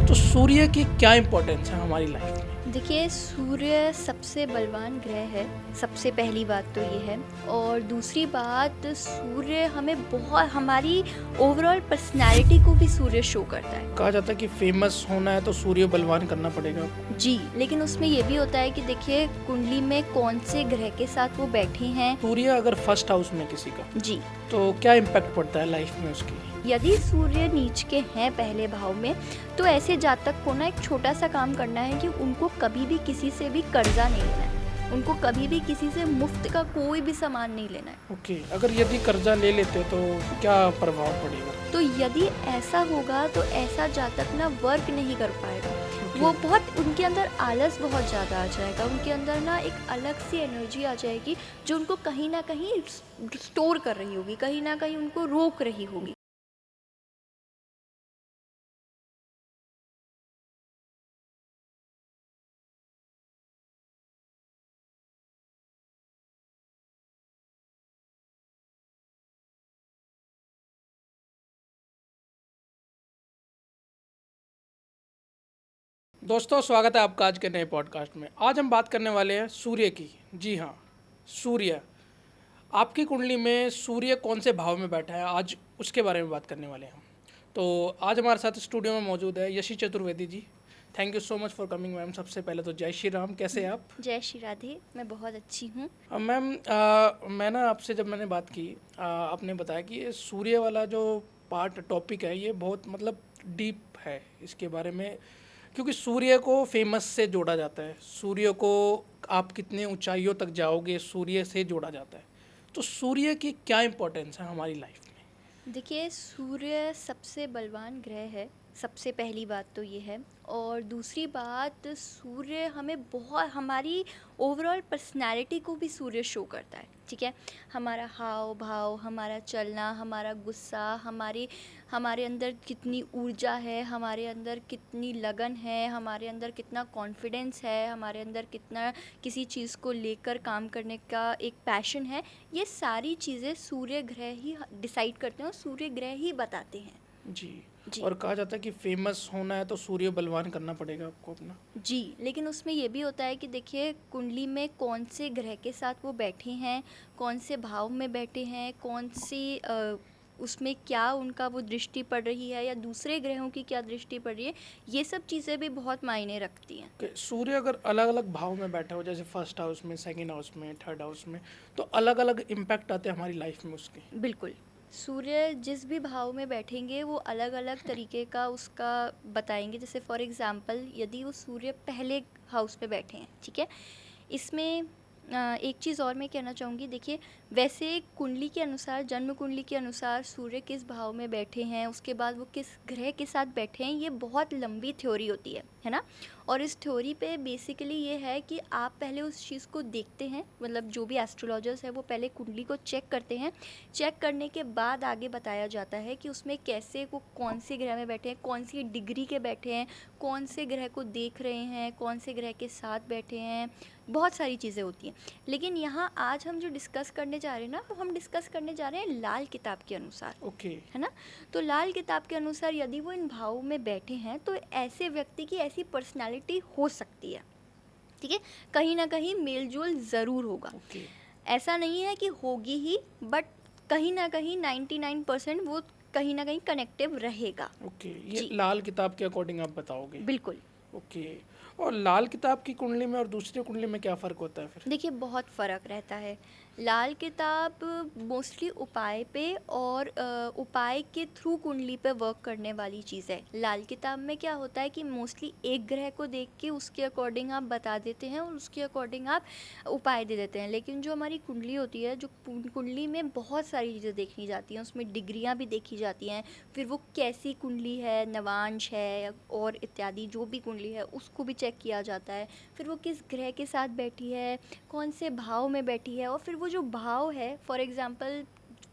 तो सूर्य की क्या इम्पोर्टेंस है हमारी लाइफ में? देखिए, सूर्य सबसे बलवान ग्रह है। सबसे पहली बात तो ये है। और दूसरी बात, सूर्य हमें बहुत हमारी ओवरऑल पर्सनैलिटी को भी सूर्य शो करता है। कहा जाता है कि फेमस होना है तो सूर्य बलवान करना पड़ेगा। जी, लेकिन उसमें ये भी होता है कि देखिए कुंडली में कौन से ग्रह के साथ वो बैठे हैं। सूर्य अगर फर्स्ट हाउस में किसी का, जी, तो क्या इम्पैक्ट पड़ता है लाइफ में उसकी? यदि सूर्य नीच के हैं पहले भाव में, तो ऐसे जातक को ना एक छोटा सा काम करना है कि उनको कभी भी किसी से भी कर्जा नहीं लेना है। उनको कभी भी किसी से मुफ्त का कोई भी सामान नहीं लेना है। ओके, अगर यदि कर्जा ले लेते तो क्या प्रभाव पड़ेगा? तो यदि ऐसा होगा तो ऐसा जातक ना वर्क नहीं कर पाएगा। वो बहुत, उनके अंदर आलस बहुत ज़्यादा आ जाएगा। उनके अंदर ना एक अलग सी एनर्जी आ जाएगी जो उनको कहीं ना कहीं स्टोर कर रही होगी, कहीं ना कहीं उनको रोक रही होगी। दोस्तों, स्वागत है आपका आज के नए पॉडकास्ट में। आज हम बात करने वाले हैं सूर्य की। जी हाँ, सूर्य। आपकी कुंडली में सूर्य कौन से भाव में बैठा है, आज उसके बारे में बात करने वाले हैं हम। तो आज हमारे साथ स्टूडियो में मौजूद है Yashi Chaturvedi ji. Thank you so much for coming ma'am. सबसे पहले तो जय श्री राम, कैसे हैं आप? जय श्री राधे, मैं बहुत अच्छी हूँ। मैम, मैं ना आपसे जब मैंने बात की, आपने बताया कि ये सूर्य वाला जो पार्ट टॉपिक है ये बहुत मतलब डीप है इसके बारे में, क्योंकि सूर्य को फेमस से जोड़ा जाता है। सूर्य को आप कितने ऊंचाइयों तक जाओगे, सूर्य से जोड़ा जाता है। तो सूर्य की क्या इम्पोर्टेंस है हमारी लाइफ में? देखिए, सूर्य सबसे बलवान ग्रह है। सबसे पहली बात तो ये है। और दूसरी बात, सूर्य हमें बहुत हमारी ओवरऑल पर्सनैलिटी को भी सूर्य शो करता है। ठीक है, हमारा हाव भाव, हमारा चलना, हमारा गुस्सा, हमारे अंदर कितनी ऊर्जा है, हमारे अंदर कितनी लगन है, हमारे अंदर कितना कॉन्फिडेंस है, हमारे अंदर कितना किसी चीज़ को लेकर काम करने का एक पैशन है। ये सारी चीज़ें सूर्य ग्रह ही डिसाइड करते हैं और सूर्य ग्रह ही बताते हैं। जी। जी। और कहा जाता है कि फेमस होना है तो सूर्य बलवान करना पड़ेगा आपको अपना। जी, लेकिन उसमें ये भी होता है कि देखिए कुंडली में कौन से ग्रह के साथ वो बैठे हैं, कौन से भाव में बैठे हैं, कौन सी उसमें क्या उनका वो दृष्टि पड़ रही है या दूसरे ग्रहों की क्या दृष्टि पड़ रही है, ये सब चीज़ें भी बहुत मायने रखती हैं। कि सूर्य अगर अलग अलग भाव में बैठा हो, जैसे फर्स्ट हाउस में, सेकंड हाउस में, थर्ड हाउस में, तो अलग अलग इम्पैक्ट आते हैं हमारी लाइफ में उसके। बिल्कुल, सूर्य जिस भी भाव में बैठेंगे वो अलग अलग तरीके का उसका बताएंगे। जैसे फॉर एग्ज़ाम्पल, यदि वो सूर्य पहले हाउस पे बैठे हैं, ठीक है, इसमें एक चीज़ और मैं कहना चाहूँगी। देखिए, वैसे कुंडली के अनुसार, जन्म कुंडली के अनुसार सूर्य किस भाव में बैठे हैं, उसके बाद वो किस ग्रह के साथ बैठे हैं, ये बहुत लंबी थ्योरी होती है ना। और इस थ्योरी पे बेसिकली ये है कि आप पहले उस चीज़ को देखते हैं, मतलब जो भी एस्ट्रोलॉजर्स है वो पहले कुंडली को चेक करते हैं। चेक करने के बाद आगे बताया जाता है कि उसमें कैसे वो कौन से ग्रह में बैठे हैं, कौन सी डिग्री के बैठे हैं, कौन से ग्रह को देख रहे हैं, कौन से ग्रह के साथ बैठे हैं। बहुत सारी चीज़ें होती हैं। लेकिन यहाँ आज हम जो डिस्कस करने जा रहे हैं ना, वो हम डिस्कस करने जा रहे हैं लाल किताब के अनुसार। ओके। है ना। तो लाल किताब के अनुसार यदि वो इन भावों में बैठे हैं तो ऐसे व्यक्ति की ऐसी पर्सनालिटी हो सकती है। ठीक है, कहीं ना कहीं मेलजोल ज़रूर होगा। ओके। ऐसा नहीं है कि होगी ही, बट कहीं ना कहीं 99% वो कहीं ना कहीं कनेक्टिव रहेगा। ओके, ये जी, लाल किताब के अकॉर्डिंग आप बताओगे? बिल्कुल। ओके। और लाल किताब की कुंडली में और दूसरी कुंडली में क्या फ़र्क होता है फिर? देखिए, बहुत फ़र्क रहता है। लाल किताब मोस्टली उपाय पे और उपाय के थ्रू कुंडली पे वर्क करने वाली चीज़ है। लाल किताब में क्या होता है कि मोस्टली एक ग्रह को देख के उसके अकॉर्डिंग आप बता देते हैं और उसके अकॉर्डिंग आप उपाय दे देते हैं। लेकिन जो हमारी कुंडली होती है, जो कुंडली में बहुत सारी चीज़ें देखी जाती हैं, उसमें डिग्रियाँ भी देखी जाती हैं। फिर वो कैसी कुंडली है, नवांश है और इत्यादि जो भी कुंडली है उसको भी चेक किया जाता है। फिर वो किस ग्रह के साथ बैठी है, कौन से भाव में बैठी है, और फिर वो जो भाव है, फॉर एग्ज़ाम्पल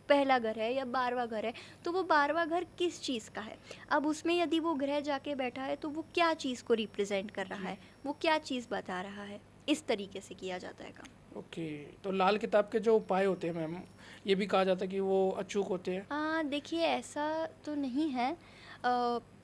पहला घर है या 12वां घर है, तो वो 12वां घर किस चीज़ का है। अब उसमें यदि वो ग्रह जाके बैठा है तो वो क्या चीज़ को रिप्रेजेंट कर रहा है, वो क्या चीज़ बता रहा है। इस तरीके से किया जाता है काम। ओके। तो लाल किताब के जो उपाय होते हैं मैम, ये भी कहा जाता है कि वो अचूक होते हैं? देखिए, ऐसा तो नहीं है।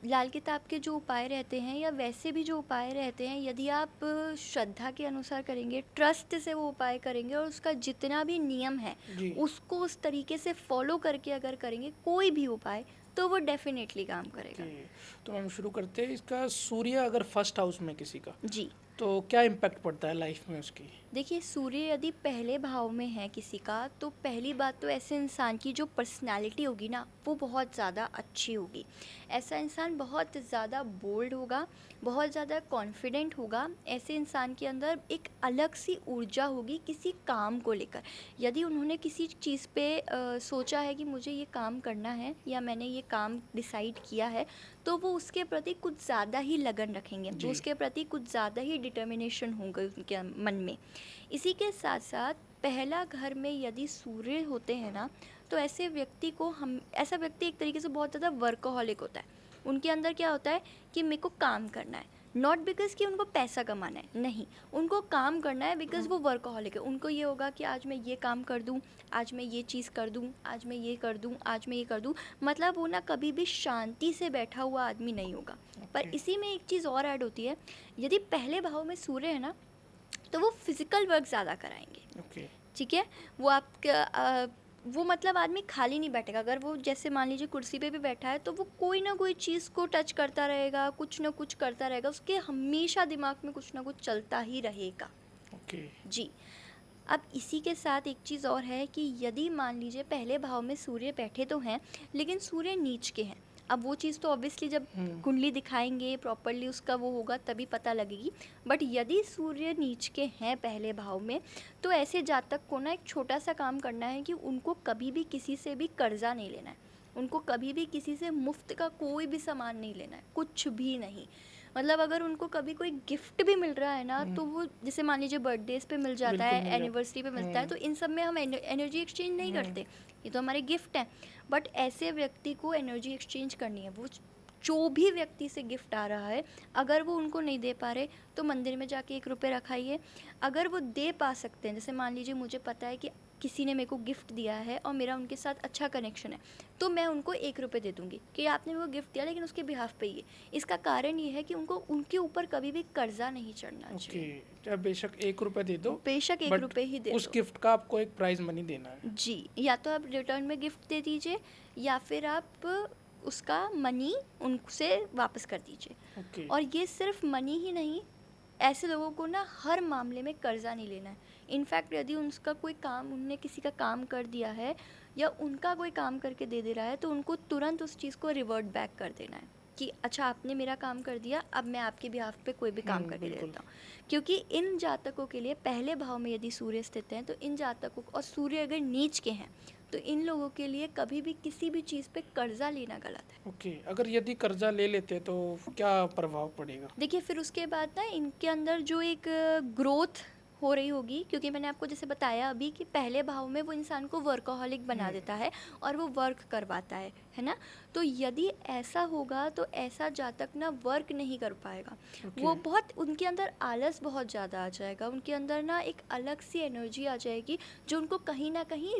लाल किताब के जो उपाय रहते हैं या वैसे भी जो उपाय रहते हैं, यदि आप श्रद्धा के अनुसार करेंगे, ट्रस्ट से वो उपाय करेंगे और उसका जितना भी नियम है जी। उसको उस तरीके से फॉलो करके अगर करेंगे कोई भी उपाय, तो वो डेफिनेटली काम करेगा। ओके, तो हम शुरू करते हैं। इसका सूर्य अगर फर्स्ट हाउस में किसी का, जी, तो क्या इम्पैक्ट पड़ता है लाइफ में उसकी? देखिए सूर्य यदि पहले भाव में है किसी का, तो पहली बात तो ऐसे इंसान की जो पर्सनालिटी होगी ना, वो बहुत ज़्यादा अच्छी होगी। ऐसा इंसान बहुत ज़्यादा बोल्ड होगा, बहुत ज़्यादा कॉन्फिडेंट होगा। ऐसे इंसान के अंदर एक अलग सी ऊर्जा होगी किसी काम को लेकर। यदि उन्होंने किसी चीज़ पे सोचा है कि मुझे ये काम करना है या मैंने ये काम डिसाइड किया है, तो वो उसके प्रति कुछ ज़्यादा ही लगन रखेंगे, जी। वो उसके प्रति कुछ ज़्यादा ही डिटर्मिनेशन होंगे उनके मन में। इसी के साथ साथ पहला घर में यदि सूर्य होते हैं ना, तो ऐसे व्यक्ति को हम ऐसा व्यक्ति एक तरीके से बहुत ज़्यादा वर्कहोलिक होता है। उनके अंदर क्या होता है कि मेरे को काम करना है, नॉट बिकॉज कि उनको पैसा कमाना है, नहीं, उनको काम करना है बिकॉज वो वर्कहोलिक है। उनको ये होगा कि आज मैं ये काम कर दूँ, आज मैं ये चीज़ कर दूँ, आज मैं ये कर दूँ, आज मैं ये कर दूँ। मतलब वो ना कभी भी शांति से बैठा हुआ आदमी नहीं होगा। पर ओके। इसी में एक चीज़ और ऐड होती है, यदि पहले भाव में सूर्य है ना, तो वो फिजिकल वर्क ज़्यादा कराएंगे। ओके। ठीक है, वो आपका वो मतलब आदमी खाली नहीं बैठेगा। अगर वो जैसे मान लीजिए कुर्सी पे भी बैठा है, तो वो कोई ना कोई चीज़ को टच करता रहेगा, कुछ ना कुछ करता रहेगा, उसके हमेशा दिमाग में कुछ ना कुछ चलता ही रहेगा। ओके। जी, अब इसी के साथ एक चीज़ और है कि यदि मान लीजिए पहले भाव में सूर्य बैठे तो हैं, लेकिन सूर्य नीच के हैं। अब वो चीज़ तो ऑब्वियसली जब कुंडली दिखाएंगे प्रॉपरली उसका वो होगा तभी पता लगेगी। बट यदि सूर्य नीच के हैं पहले भाव में, तो ऐसे जातक को ना एक छोटा सा काम करना है कि उनको कभी भी किसी से भी कर्जा नहीं लेना है। उनको कभी भी किसी से मुफ्त का कोई भी सामान नहीं लेना है, कुछ भी नहीं। मतलब अगर उनको कभी कोई गिफ्ट भी मिल रहा है ना, तो वो जैसे मान लीजिए बर्थडेज पे मिल जाता बिल्कुल है, मिल जाता। एनिवर्सरी पे मिलता है, तो इन सब में हम एनर्जी एक्सचेंज नहीं करते, ये तो हमारे गिफ्ट हैं। बट ऐसे व्यक्ति को एनर्जी एक्सचेंज करनी है। वो जो भी व्यक्ति से गिफ्ट आ रहा है, अगर वो उनको नहीं दे पा रहे, तो मंदिर में जाके 1 रुपये रखाइए। अगर वो दे पा सकते हैं, जैसे मान लीजिए मुझे पता है कि किसी ने मेरे को गिफ्ट दिया है और मेरा उनके साथ अच्छा कनेक्शन है, तो मैं उनको 1 रुपये दे दूँगी कि आपने मेरे को गिफ्ट दिया, लेकिन उसके बिहाफ पे ही। इसका कारण ये है कि उनको उनके ऊपर कभी भी कर्जा नहीं चढ़ना चाहिए। ओके, चाहे बेशक 1 रुपये दे दो, बेशक 1 बट रुपये ही दे उस दो। गिफ्ट का आपको एक प्राइज मनी देना है। जी, या तो आप रिटर्न में गिफ्ट दे दीजिए, या फिर आप उसका मनी उनसे वापस कर दीजिए। ओके। और ये सिर्फ मनी ही नहीं, ऐसे लोगों को ना हर मामले में कर्जा नहीं लेना है। इनफैक्ट यदि उनका कोई काम, उनने किसी का काम कर दिया है या उनका कोई काम करके दे दे रहा है, तो उनको तुरंत उस चीज़ को रिवर्ट बैक कर देना है कि अच्छा आपने मेरा काम कर दिया, अब मैं आपके बिहाफ पे कोई भी काम करके दे बिल्कुल। देता हूँ। क्योंकि इन जातकों के लिए पहले भाव में यदि सूर्य स्थित हैं, तो इन जातकों और सूर्य अगर नीच के हैं, तो इन लोगों के लिए कभी भी किसी भी चीज़ पे कर्जा लेना गलत है। ओके, अगर यदि कर्जा ले लेते तो क्या प्रभाव पड़ेगा? देखिए फिर उसके बाद ना इनके अंदर जो एक ग्रोथ हो रही होगी, क्योंकि मैंने आपको जैसे बताया अभी कि पहले भाव में वो इंसान को वर्कहोलिक बना देता है और वो वर्क करवाता है ना। तो यदि ऐसा होगा, तो ऐसा जातक ना वर्क नहीं कर पाएगा। ओके। वो बहुत, उनके अंदर आलस बहुत ज़्यादा आ जाएगा, उनके अंदर ना एक अलग सी एनर्जी आ जाएगी जो उनको कहीं ना कहीं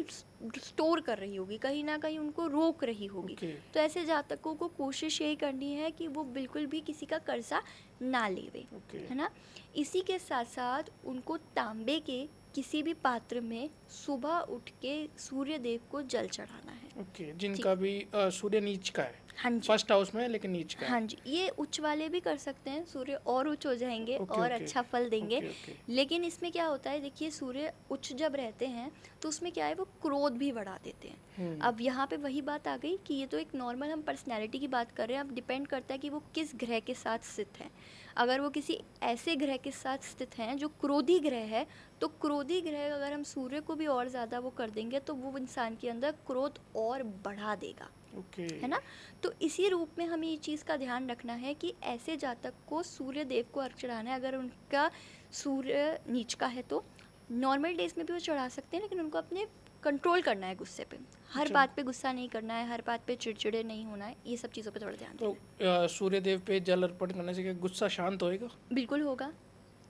स्टोर कर रही होगी, कहीं ना कहीं उनको रोक रही होगी। ओके। तो ऐसे जातकों को कोशिश यही करनी है कि वो बिल्कुल भी किसी का कर्जा ना लेवे, ओके। है ना। इसी के साथ साथ उनको तांबे के किसी भी पात्र में सुबह उठ के सूर्य देव को जल चढ़ाना है। ओके, जिनका भी सूर्य नीच का है, हाँ जी, फर्स्ट हाउस में है लेकिन नीच का है। हाँ जी, ये उच्च वाले भी कर सकते हैं, सूर्य और उच्च हो जाएंगे ओके, और ओके। अच्छा फल देंगे। Okay, okay. लेकिन इसमें क्या होता है, देखिए सूर्य उच्च जब रहते हैं, तो उसमें क्या है, वो क्रोध भी बढ़ा देते हैं। अब यहाँ पे वही बात आ गई कि ये तो एक नॉर्मल हम पर्सनैलिटी की बात कर रहे हैं। अब डिपेंड करता है कि वो किस ग्रह के साथ स्थित हैं। अगर वो किसी ऐसे ग्रह के साथ स्थित हैं जो क्रोधी ग्रह है, तो क्रोधी ग्रह अगर हम सूर्य को भी और ज़्यादा वो कर देंगे, तो वो इंसान के अंदर क्रोध और बढ़ा देगा, ओके। है ना। तो इसी रूप में हमें ये चीज़ का ध्यान रखना है कि ऐसे जातक को सूर्य देव को अर्घ चढ़ाना है। अगर उनका सूर्य नीच का है, तो नॉर्मल डेज में भी वो चढ़ा सकते हैं, लेकिन उनको अपने कंट्रोल करना है गुस्से पे। हर अच्छा। बात पे गुस्सा नहीं करना है, हर बात पे चिड़चिड़े नहीं होना है, ये सब चीज़ों पे थोड़ा ध्यान तो देना सूर्य देव पे जल अर्पण करने से क्या गुस्सा शांत होएगा? है। बिल्कुल होगा।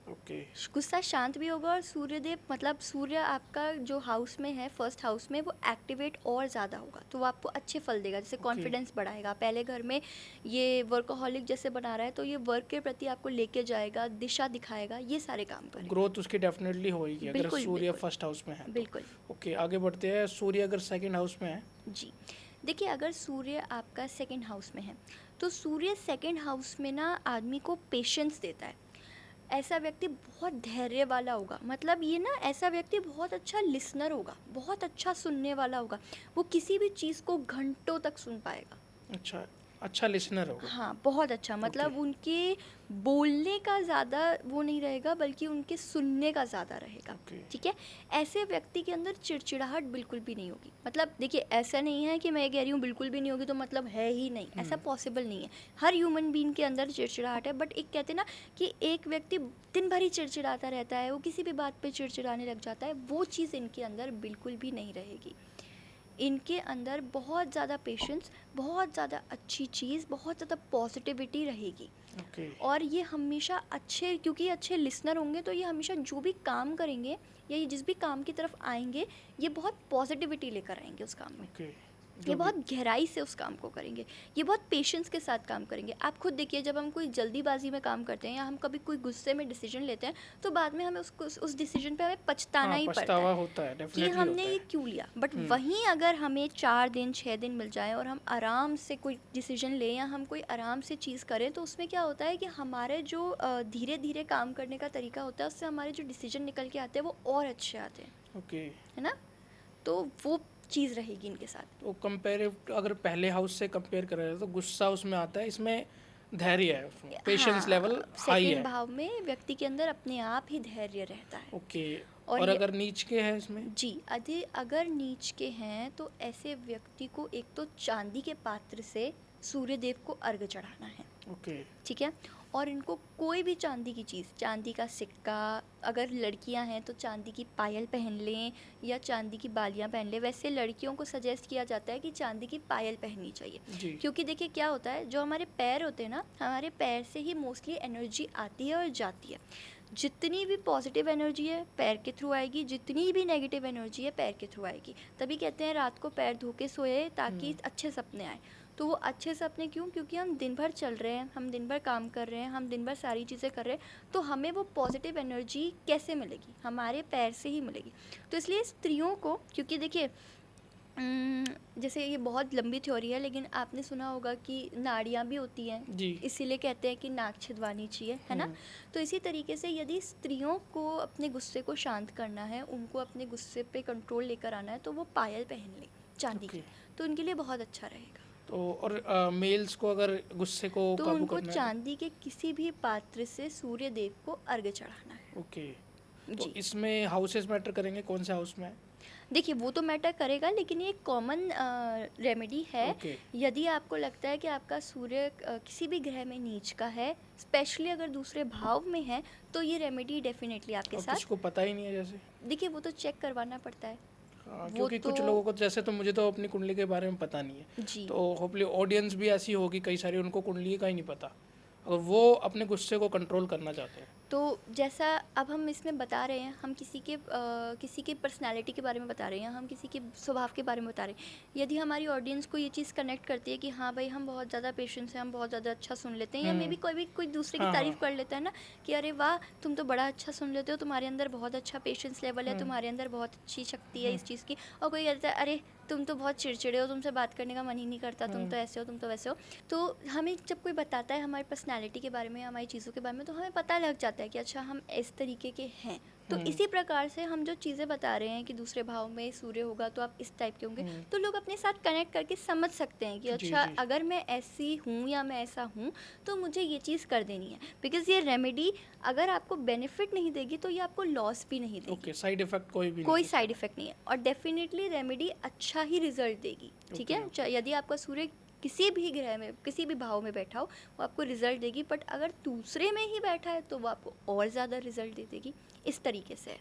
ओके। गुस्सा शांत भी होगा और सूर्यदेव मतलब सूर्य आपका जो हाउस में है, फर्स्ट हाउस में, वो एक्टिवेट और ज़्यादा होगा, तो वो आपको अच्छे फल देगा, जैसे ओके। कॉन्फिडेंस बढ़ाएगा। पहले घर में ये वर्कोहॉलिक जैसे बना रहा है, तो ये वर्क के प्रति आपको लेके जाएगा, दिशा दिखाएगा, ये सारे काम तो करेगा। ग्रोथ उसकी डेफिनेटली होगी अगर बिल्कुल सूर्य बिल्कुल फर्स्ट हाउस में है तो। बिल्कुल। ओके, आगे बढ़ते हैं। सूर्य अगर सेकंड हाउस में है। जी, देखिए अगर सूर्य आपका सेकंड हाउस में है, तो सूर्य सेकंड हाउस में ना आदमी को पेशेंस देता है। ऐसा व्यक्ति बहुत धैर्य वाला होगा, मतलब ये ना ऐसा व्यक्ति बहुत अच्छा लिसनर होगा, बहुत अच्छा सुनने वाला होगा, वो किसी भी चीज़ को घंटों तक सुन पाएगा। अच्छा, अच्छा लिसनर होगा। हाँ, बहुत अच्छा, मतलब उनके बोलने का ज़्यादा वो नहीं रहेगा, बल्कि उनके सुनने का ज़्यादा रहेगा। ओके। ठीक है, ऐसे व्यक्ति के अंदर चिड़चिड़ाहट बिल्कुल भी नहीं होगी। मतलब देखिए, ऐसा नहीं है कि मैं कह रही हूँ बिल्कुल भी नहीं होगी तो मतलब है ही नहीं, ऐसा पॉसिबल नहीं है। हर ह्यूमन बीइंग के अंदर चिड़चिड़ाहट है, बट एक कहते हैं ना कि एक व्यक्ति दिन भर ही चिड़चिड़ाता रहता है, वो किसी भी बात पे चिड़चिड़ाने लग जाता है, वो चीज़ इनके अंदर बिल्कुल भी नहीं रहेगी। इनके अंदर बहुत ज़्यादा पेशेंस, बहुत ज़्यादा अच्छी चीज़, बहुत ज़्यादा पॉजिटिविटी रहेगी। ओके। और ये हमेशा अच्छे, क्योंकि अच्छे लिसनर होंगे, तो ये हमेशा जो भी काम करेंगे या ये जिस भी काम की तरफ आएंगे, ये बहुत पॉजिटिविटी लेकर आएंगे उस काम में। ओके। ये बहुत गहराई से उस काम को करेंगे, ये बहुत पेशेंस के साथ काम करेंगे। आप खुद देखिए, जब हम कोई जल्दीबाजी में काम करते हैं या हम कभी कोई गुस्से में डिसीजन लेते हैं, तो बाद में हमें उस डिसीजन पे हमें पछताना ही पड़ता पछतावा है होता है, कि डेफिनेटली हमने होता ये है। क्यों लिया। बट वहीं अगर हमें 4 दिन 6 दिन मिल जाए और हम आराम से कोई डिसीजन लें या हम कोई आराम से चीज़ करें, तो उसमें क्या होता है कि हमारे जो धीरे धीरे काम करने का तरीका होता है, उससे हमारे जो डिसीजन निकल के आते हैं वो और अच्छे आते हैं, ओके। है ना। तो वो चीज़ रहेगी इनके साथ। तो कंपेयर अगर पहले हाउस से कंपेयर करा जाए तो गुस्सा उसमें आता है, इसमें धैर्य है, उसमें पेशेंस लेवल हाई सेकंड है। भाव में व्यक्ति के अंदर अपने आप ही धैर्य रहता है। ओके। और और ये अगर नीच के है इसमें। जी, यदि अगर नीच के हैं, तो ऐसे व्यक्ति को एक तो चांदी के पात्र से सूर्यदेव को अर्घ चढ़ाना है। ओके। ठीक है, और इनको कोई भी चांदी की चीज़, चांदी का सिक्का, अगर लड़कियां हैं तो चांदी की पायल पहन लें या चांदी की बालियां पहन लें। वैसे लड़कियों को सजेस्ट किया जाता है कि चांदी की पायल पहननी चाहिए, जी। क्योंकि देखिए क्या होता है, जो हमारे पैर होते हैं ना, हमारे पैर से ही मोस्टली एनर्जी आती है और जाती है। जितनी भी पॉजिटिव एनर्जी है पैर के थ्रू आएगी, जितनी भी नेगेटिव एनर्जी है पैर के थ्रू आएगी। तभी कहते हैं रात को पैर धो के सोए ताकि अच्छे सपने आए। तो वो अच्छे सपने क्यों? क्योंकि हम दिन भर चल रहे हैं, हम दिन भर काम कर रहे हैं, हम दिन भर सारी चीज़ें कर रहे हैं, तो हमें वो पॉजिटिव एनर्जी कैसे मिलेगी? हमारे पैर से ही मिलेगी। तो इसलिए स्त्रियों को, क्योंकि देखिए जैसे ये बहुत लंबी थ्योरी है, लेकिन आपने सुना होगा कि नाड़ियाँ भी होती हैं, जी। इसीलिए कहते हैं कि नाक छिदवानी चाहिए, है ना। तो इसी तरीके से यदि स्त्रियों को अपने गुस्से को शांत करना है, उनको अपने गुस्से पे कंट्रोल लेकर आना है, तो वो पायल पहन ले चांदी की, तो उनके लिए बहुत अच्छा रहेगा। तो और मेल्स को अगर गुस्से को तो काबू उनको करना है चांदी के किसी भी पात्र से सूर्य देव को अर्घ्य चढ़ाना है। ओके। तो जी, इसमें हाउसेस मैटर करेंगे, कौन से हाउस में है? देखिए वो तो मैटर करेगा, लेकिन ये कॉमन रेमेडी है। ओके। यदि आपको लगता है कि आपका सूर्य किसी भी ग्रह में नीच का है, स्पेशली अगर दूसरे भाव में है, तो ये रेमेडी डेफिनेटली आपके और साथ। किसी को पता ही नहीं है जैसे। देखिए वो तो चेक करवाना पड़ता है। वो क्योंकि कुछ तो लोगों को जैसे, तो मुझे तो अपनी कुंडली के बारे में पता नहीं है, जी, तो होपली ऑडियंस भी ऐसी होगी कई सारी, उनको कुंडली का ही नहीं पता, और वो अपने गुस्से को कंट्रोल करना चाहते हैं। तो जैसा अब हम इसमें बता रहे हैं, हम किसी की पर्सनालिटी के बारे में बता रहे हैं, हम किसी के स्वभाव के बारे में बता रहे हैं। यदि हमारी ऑडियंस को ये चीज़ कनेक्ट करती है कि हाँ भाई हम बहुत ज़्यादा पेशेंस हैं, हम बहुत ज़्यादा अच्छा सुन लेते हैं, या मे बी कोई दूसरे की तारीफ़ कर लेता है ना कि अरे वाह तुम तो बड़ा अच्छा सुन लेते हो, तुम्हारे अंदर बहुत अच्छा पेशेंस लेवल है, तुम्हारे अंदर बहुत अच्छी शक्ति है इस चीज़ की। और कोई कहता है अरे तुम तो बहुत चिड़चिड़े हो, तुमसे बात करने का मन ही नहीं करता, तुम तो ऐसे हो, तुम तो वैसे हो। तो हमें जब कोई बताता है हमारी पर्सनालिटी के बारे में, हमारी चीज़ों के बारे में, तो हमें पता लग जाता है कि अच्छा हम इस तरीके के हैं। तो इसी प्रकार से हम जो चीज़ें बता रहे हैं कि दूसरे भाव में सूर्य होगा तो आप इस टाइप के होंगे, तो लोग अपने साथ कनेक्ट करके समझ सकते हैं कि अच्छा अगर मैं ऐसी हूँ या मैं ऐसा हूँ तो मुझे ये चीज़ कर देनी है। बिकॉज ये रेमेडी अगर आपको बेनिफिट नहीं देगी तो ये आपको लॉस भी नहीं देगी। ओके, साइड इफेक्ट कोई भी कोई नहीं साइड इफेक्ट नहीं है, और डेफिनेटली रेमेडी अच्छा ही रिजल्ट देगी। ठीक है, यदि आपका सूर्य किसी भी ग्रह में किसी भी भाव में बैठा हो वो आपको रिजल्ट देगी, बट अगर दूसरे में ही बैठा है तो वो आपको और ज़्यादा रिजल्ट दे देगी। इस तरीके से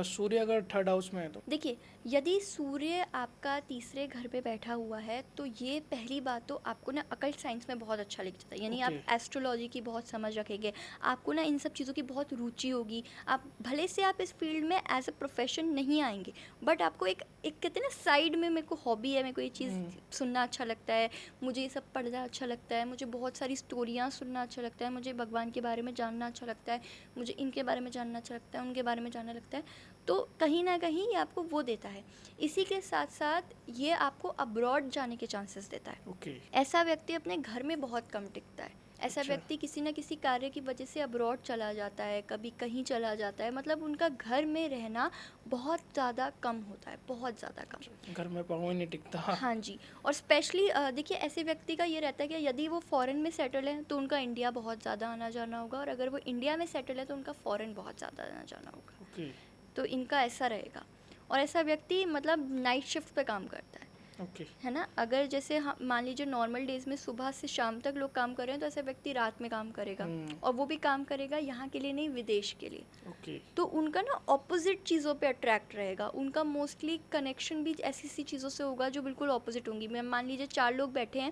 सूर्य अगर थर्ड हाउस में है तो देखिए, यदि सूर्य आपका तीसरे घर पे बैठा हुआ है तो ये पहली बात तो आपको ना अकल्ट साइंस में बहुत अच्छा लिख जाता है, यानी आप ओके। एस्ट्रोलॉजी की बहुत समझ रखेंगे, आपको ना इन सब चीज़ों की बहुत रुचि होगी। आप भले से आप इस फील्ड में एज अ प्रोफेशन नहीं आएंगे, बट आपको एक एक कहते हैं ना साइड में, मेरे को हॉबी है, मेरे को ये चीज़ सुनना अच्छा लगता है, मुझे ये सब पढ़ना अच्छा लगता है, मुझे बहुत सारी स्टोरियाँ सुनना अच्छा लगता है, मुझे भगवान के बारे में जानना अच्छा लगता है, मुझे इनके बारे में जानना अच्छा लगता है, उनके बारे में जानना लगता है, तो कहीं ना कहीं ये आपको वो देता है। इसी के साथ साथ ये आपको अब्रॉड जाने के चांसेस देता है। ओके। ऐसा व्यक्ति अपने घर में बहुत कम टिकता है। ऐसा अच्छा। व्यक्ति किसी न किसी कार्य की वजह से अब्रॉड चला जाता है, कभी कहीं चला जाता है, मतलब उनका घर में रहना बहुत ज़्यादा कम होता है, बहुत ज़्यादा कम। घर में पाँव ही नहीं टिकता। हाँ जी। और स्पेशली देखिए, ऐसे व्यक्ति का ये रहता है कि यदि वो फॉरेन में सेटल है तो उनका इंडिया बहुत ज़्यादा आना जाना होगा, और अगर वो इंडिया में सेटल है तो उनका फॉरेन बहुत ज़्यादा आना जाना होगा। ओके। तो इनका ऐसा रहेगा। और ऐसा व्यक्ति मतलब नाइट शिफ्ट पे काम करता है। ओके। है ना, अगर जैसे मान लीजिए नॉर्मल डेज में सुबह से शाम तक लोग काम कर रहे हैं तो ऐसा व्यक्ति रात में काम करेगा, और वो भी काम करेगा यहाँ के लिए नहीं, विदेश के लिए। ओके। तो उनका ना ऑपोजिट चीज़ों पे अट्रैक्ट रहेगा, उनका मोस्टली कनेक्शन भी ऐसी सी चीज़ों से होगा जो बिल्कुल ऑपोजिट होंगी। मैं मान लीजिए 4 लोग बैठे हैं,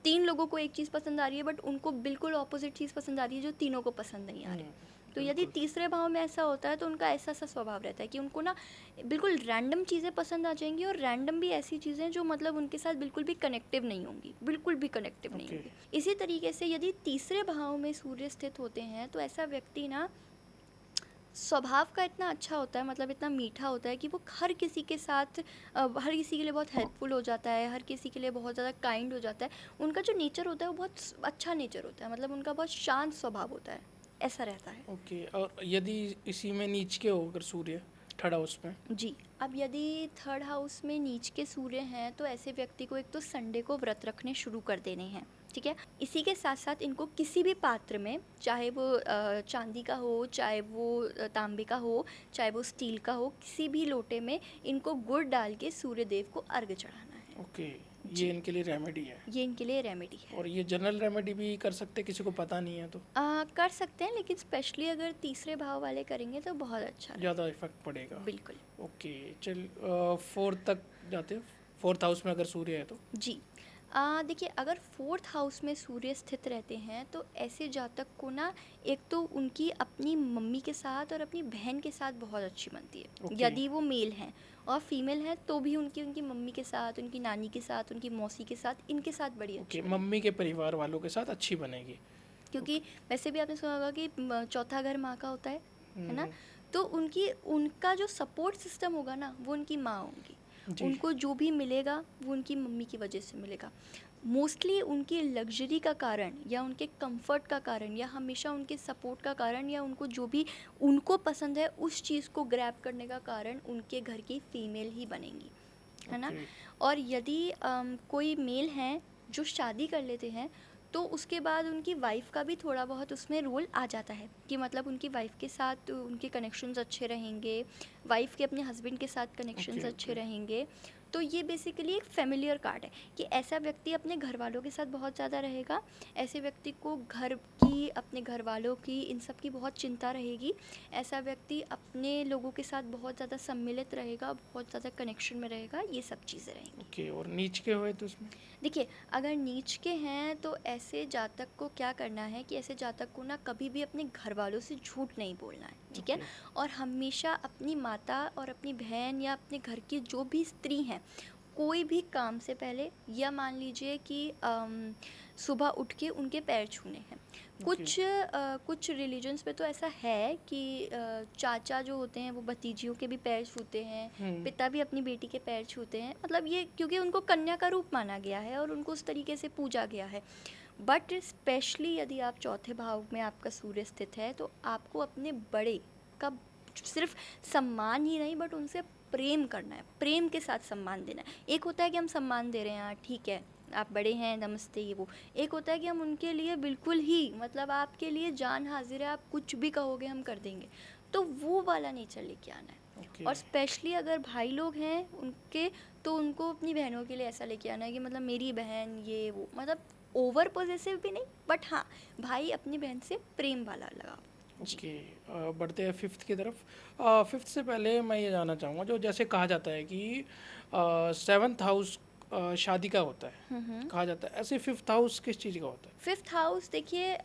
3 लोगों को एक चीज़ पसंद आ रही है, बट उनको बिल्कुल ऑपोजिट चीज़ पसंद आ रही है जो तीनों को पसंद नहीं आ रही। तो यदि तीसरे भाव में ऐसा होता है तो उनका ऐसा सा स्वभाव रहता है कि उनको ना बिल्कुल रैंडम चीज़ें पसंद आ जाएंगी, और रैंडम भी ऐसी चीज़ें जो मतलब उनके साथ बिल्कुल भी कनेक्टिव नहीं होंगी, बिल्कुल भी कनेक्टिव नहीं होंगी। इसी तरीके से यदि तीसरे भाव में सूर्य स्थित होते हैं तो ऐसा व्यक्ति ना स्वभाव का इतना अच्छा होता है, मतलब इतना मीठा होता है कि वो हर किसी के साथ हर किसी के लिए बहुत हेल्पफुल हो जाता है, हर किसी के लिए बहुत ज़्यादा काइंड हो जाता है। उनका जो नेचर होता है वो बहुत अच्छा नेचर होता है, मतलब उनका बहुत शांत स्वभाव होता है, ऐसा रहता है। ओके। और यदि इसी में नीच के हो अगर सूर्य थर्ड हाउस में? जी। अब यदि थर्ड हाउस में नीच के सूर्य हैं तो ऐसे व्यक्ति को एक तो संडे को व्रत रखने शुरू कर देने हैं, ठीक है। इसी के साथ साथ इनको किसी भी पात्र में, चाहे वो चांदी का हो, चाहे वो तांबे का हो, चाहे वो स्टील का हो, किसी भी लोटे में इनको गुड़ डाल के सूर्य देव को अर्घ चढ़ाना है। ओके। ये इनके लिए रेमेडी है? ये इनके लिए रेमेडी है। और ये जनरल रेमेडी भी कर सकते, किसी को पता नहीं है तो? कर सकते हैं, लेकिन स्पेशली अगर तीसरे भाव वाले करेंगे तो बहुत अच्छा है। ज़्यादा इफेक्ट पड़ेगा। बिल्कुल। ओके। चल, फोर्थ तक जाते हैं। फोर्थ हाउस में अगर सूर्य है तो? जी। देखिए, अगर फोर्थ हाउस में सूर्य स्थित रहते हैं तो ऐसे जातक को ना एक तो उनकी अपनी मम्मी के साथ और अपनी बहन के साथ बहुत अच्छी बनती है। ओके। यदि वो मेल हैं, और फीमेल है तो भी उनकी उनकी मम्मी के साथ, उनकी नानी के साथ, उनकी मौसी के साथ, इनके साथ बड़ी अच्छी ओके, बनेगी। मम्मी के परिवार वालों के साथ अच्छी बनेगी। क्योंकि वैसे भी आपने सुना होगा कि चौथा घर माँ का होता है ना। हम्म। तो उनका जो सपोर्ट सिस्टम होगा ना वो उनकी माँ होंगी। जी। उनको जो भी मिलेगा वो उनकी मम्मी की वजह से मिलेगा। मोस्टली उनकी लग्जरी का कारण, या उनके कंफर्ट का कारण, या हमेशा उनके सपोर्ट का कारण, या उनको जो भी उनको पसंद है उस चीज़ को ग्रैब करने का कारण उनके घर की फीमेल ही बनेंगी, है ना। ओके। और यदि कोई मेल हैं जो शादी कर लेते हैं तो उसके बाद उनकी वाइफ़ का भी थोड़ा बहुत उसमें रोल आ जाता है, कि मतलब उनकी वाइफ़ के साथ उनके कनेक्शंस अच्छे रहेंगे, वाइफ़ के अपने हस्बैंड के साथ कनेक्शंस ओके। अच्छे ओके। रहेंगे। तो ये बेसिकली एक फेमिलियर कार्ड है कि ऐसा व्यक्ति अपने घर वालों के साथ बहुत ज़्यादा रहेगा, ऐसे व्यक्ति को घर की, अपने घर वालों की, इन सब की बहुत चिंता रहेगी। ऐसा व्यक्ति अपने लोगों के साथ बहुत ज़्यादा सम्मिलित रहेगा, बहुत ज़्यादा कनेक्शन में रहेगा, ये सब चीज़ें रहेंगी। ओके। और नीच के हुए तो उसमें? देखिए, अगर नीच के हैं तो ऐसे जातक को क्या करना है कि ऐसे जातक को ना कभी भी अपने घर वालों से झूठ नहीं बोलना है, ठीक है। ओके। और हमेशा अपनी माता और अपनी बहन या अपने घर की जो भी स्त्री हैं, कोई भी काम से पहले, या मान लीजिए कि सुबह उठ के उनके पैर छूने हैं। कुछ रिलीजन्स पे तो ऐसा है कि चाचा जो होते हैं वो भतीजियों के भी पैर छूते हैं, पिता भी अपनी बेटी के पैर छूते हैं, मतलब ये क्योंकि उनको कन्या का रूप माना गया है और उनको उस तरीके से पूजा गया है। बट स्पेशली यदि आप चौथे भाव में आपका सूर्य स्थित है तो आपको अपने बड़े का सिर्फ सम्मान ही नहीं बट उनसे प्रेम करना है, प्रेम के साथ सम्मान देना है। एक होता है कि हम सम्मान दे रहे हैं, ठीक है आप बड़े हैं नमस्ते ये वो, एक होता है कि हम उनके लिए बिल्कुल ही, मतलब आपके लिए जान हाजिर है, आप कुछ भी कहोगे हम कर देंगे, तो वो वाला नेचर लेके आना है। ओके। और स्पेशली अगर भाई लोग हैं उनके, तो उनको अपनी बहनों के लिए ऐसा लेके आना है कि मतलब मेरी बहन ये वो, मतलब ओवर पॉजेसिव भी नहीं, बट हाँ भाई अपनी बहन से प्रेम वाला लगाव। जी। ओके। बढ़ते हैं फिफ्थ की तरफ। फिफ्थ से पहले मैं ये जानना चाहूँगा, जो जैसे कहा जाता है कि सेवन्थ हाउस शादी का होता है, कहा जाता है, ऐसे फिफ्थ हाउस किस चीज़ का होता है? फिफ्थ हाउस देखिए,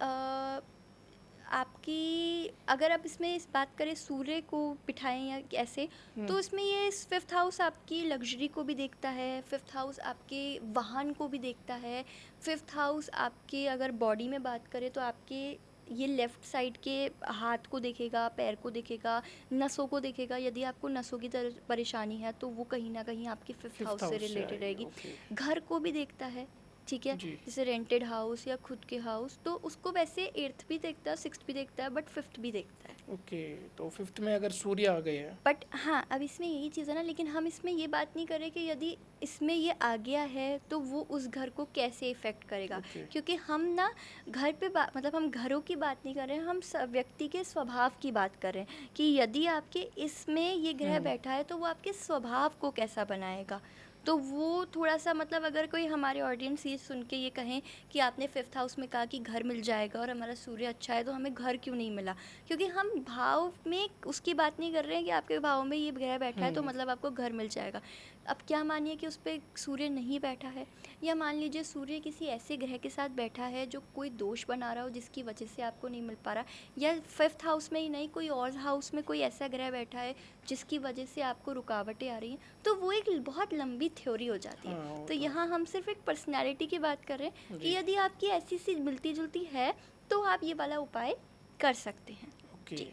आपकी अगर आप इसमें इस बात करें सूर्य को बिठाएं या ऐसे, तो इसमें ये फिफ्थ हाउस आपकी लग्जरी को भी देखता है, फिफ्थ हाउस आपके वाहन को भी देखता है, फिफ्थ हाउस आपके अगर बॉडी में बात करें तो आपके ये लेफ़्ट साइड के हाथ को देखेगा, पैर को देखेगा, नसों को देखेगा। यदि आपको नसों की तरह परेशानी है तो वो कहीं ना कहीं आपकी फिफ्थ फिफ्थ हाउस से हाउस से रिलेटेड आएगी, रहेगी। ओके। घर को भी देखता है, ठीक है, जी। जैसे रेंटेड हाउस या खुद के हाउस, तो उसको वैसे एट्थ भी देखता है, सिक्स्थ भी देखता है, बट फिफ्थ भी देखता है। ओके, तो फिफ्थ में अगर सूर्य आ गए हैं। बट हाँ, अब इसमें यही चीज़ है ना, लेकिन हम इसमें ये बात नहीं कर रहे कि यदि इसमें ये आ गया है तो वो उस घर को कैसे इफ़ेक्ट करेगा, ओके। क्योंकि हम ना घर पे बात, मतलब हम घरों की बात नहीं कर रहे हैं, हम व्यक्ति के स्वभाव की बात कर रहे हैं कि यदि आपके इसमें ये ग्रह बैठा है तो वो आपके स्वभाव को कैसा बनाएगा। तो वो थोड़ा सा, मतलब अगर कोई हमारे ऑडियंस ये सुन के ये कहें कि आपने फिफ्थ हाउस में कहा कि घर मिल जाएगा और हमारा सूर्य अच्छा है तो हमें घर क्यों नहीं मिला, क्योंकि हम भाव में उसकी बात नहीं कर रहे हैं कि आपके भाव में ये ग्रह बैठा है तो मतलब आपको घर मिल जाएगा। अब क्या मानिए कि उस पर सूर्य नहीं बैठा है, या मान लीजिए सूर्य किसी ऐसे ग्रह के साथ बैठा है जो कोई दोष बना रहा हो जिसकी वजह से आपको नहीं मिल पा रहा, या फिफ्थ हाउस में ही नहीं कोई और हाउस में कोई ऐसा ग्रह बैठा है जिसकी वजह से आपको रुकावटें आ रही हैं, तो वो एक बहुत लंबी थ्योरी हो जाती है। हाँ, वो तो तो यहाँ हम सिर्फ एक पर्सनैलिटी की बात कर रहे हैं कि जी। यदि आपकी ऐसी सी मिलती जुलती है तो आप ये वाला उपाय कर सकते हैं। ओके। जी।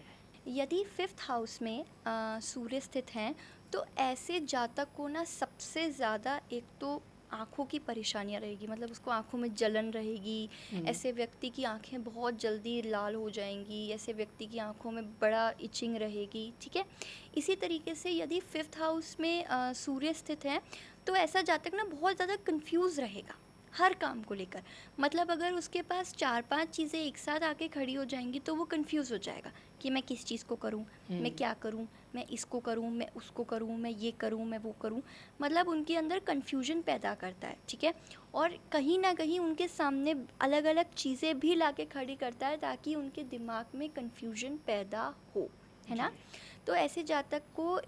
यदि फिफ्थ हाउस में सूर्य स्थित हैं तो ऐसे जातक को ना सबसे ज़्यादा एक तो आँखों की परेशानियाँ रहेगी, मतलब उसको आँखों में जलन रहेगी, ऐसे व्यक्ति की आँखें बहुत जल्दी लाल हो जाएंगी, ऐसे व्यक्ति की आँखों में बड़ा इचिंग रहेगी, ठीक है। इसी तरीके से यदि फिफ्थ हाउस में सूर्य स्थित है तो ऐसा जातक ना बहुत ज़्यादा कंफ्यूज रहेगा हर काम को लेकर, मतलब अगर उसके पास 4-5 चीज़ें एक साथ आके खड़ी हो जाएंगी तो वो कंफ्यूज हो जाएगा कि मैं किस चीज़ को करूं, मैं क्या करूं, मैं इसको करूं, मैं उसको करूं, मैं ये करूं, मैं वो करूं, मतलब उनके अंदर कंफ्यूजन पैदा करता है, ठीक है। और कहीं ना कहीं उनके सामने अलग अलग चीज़ें भी लाके खड़ी करता है ताकि उनके दिमाग में कंफ्यूजन पैदा हो, है ना। तो ऐसे जातक को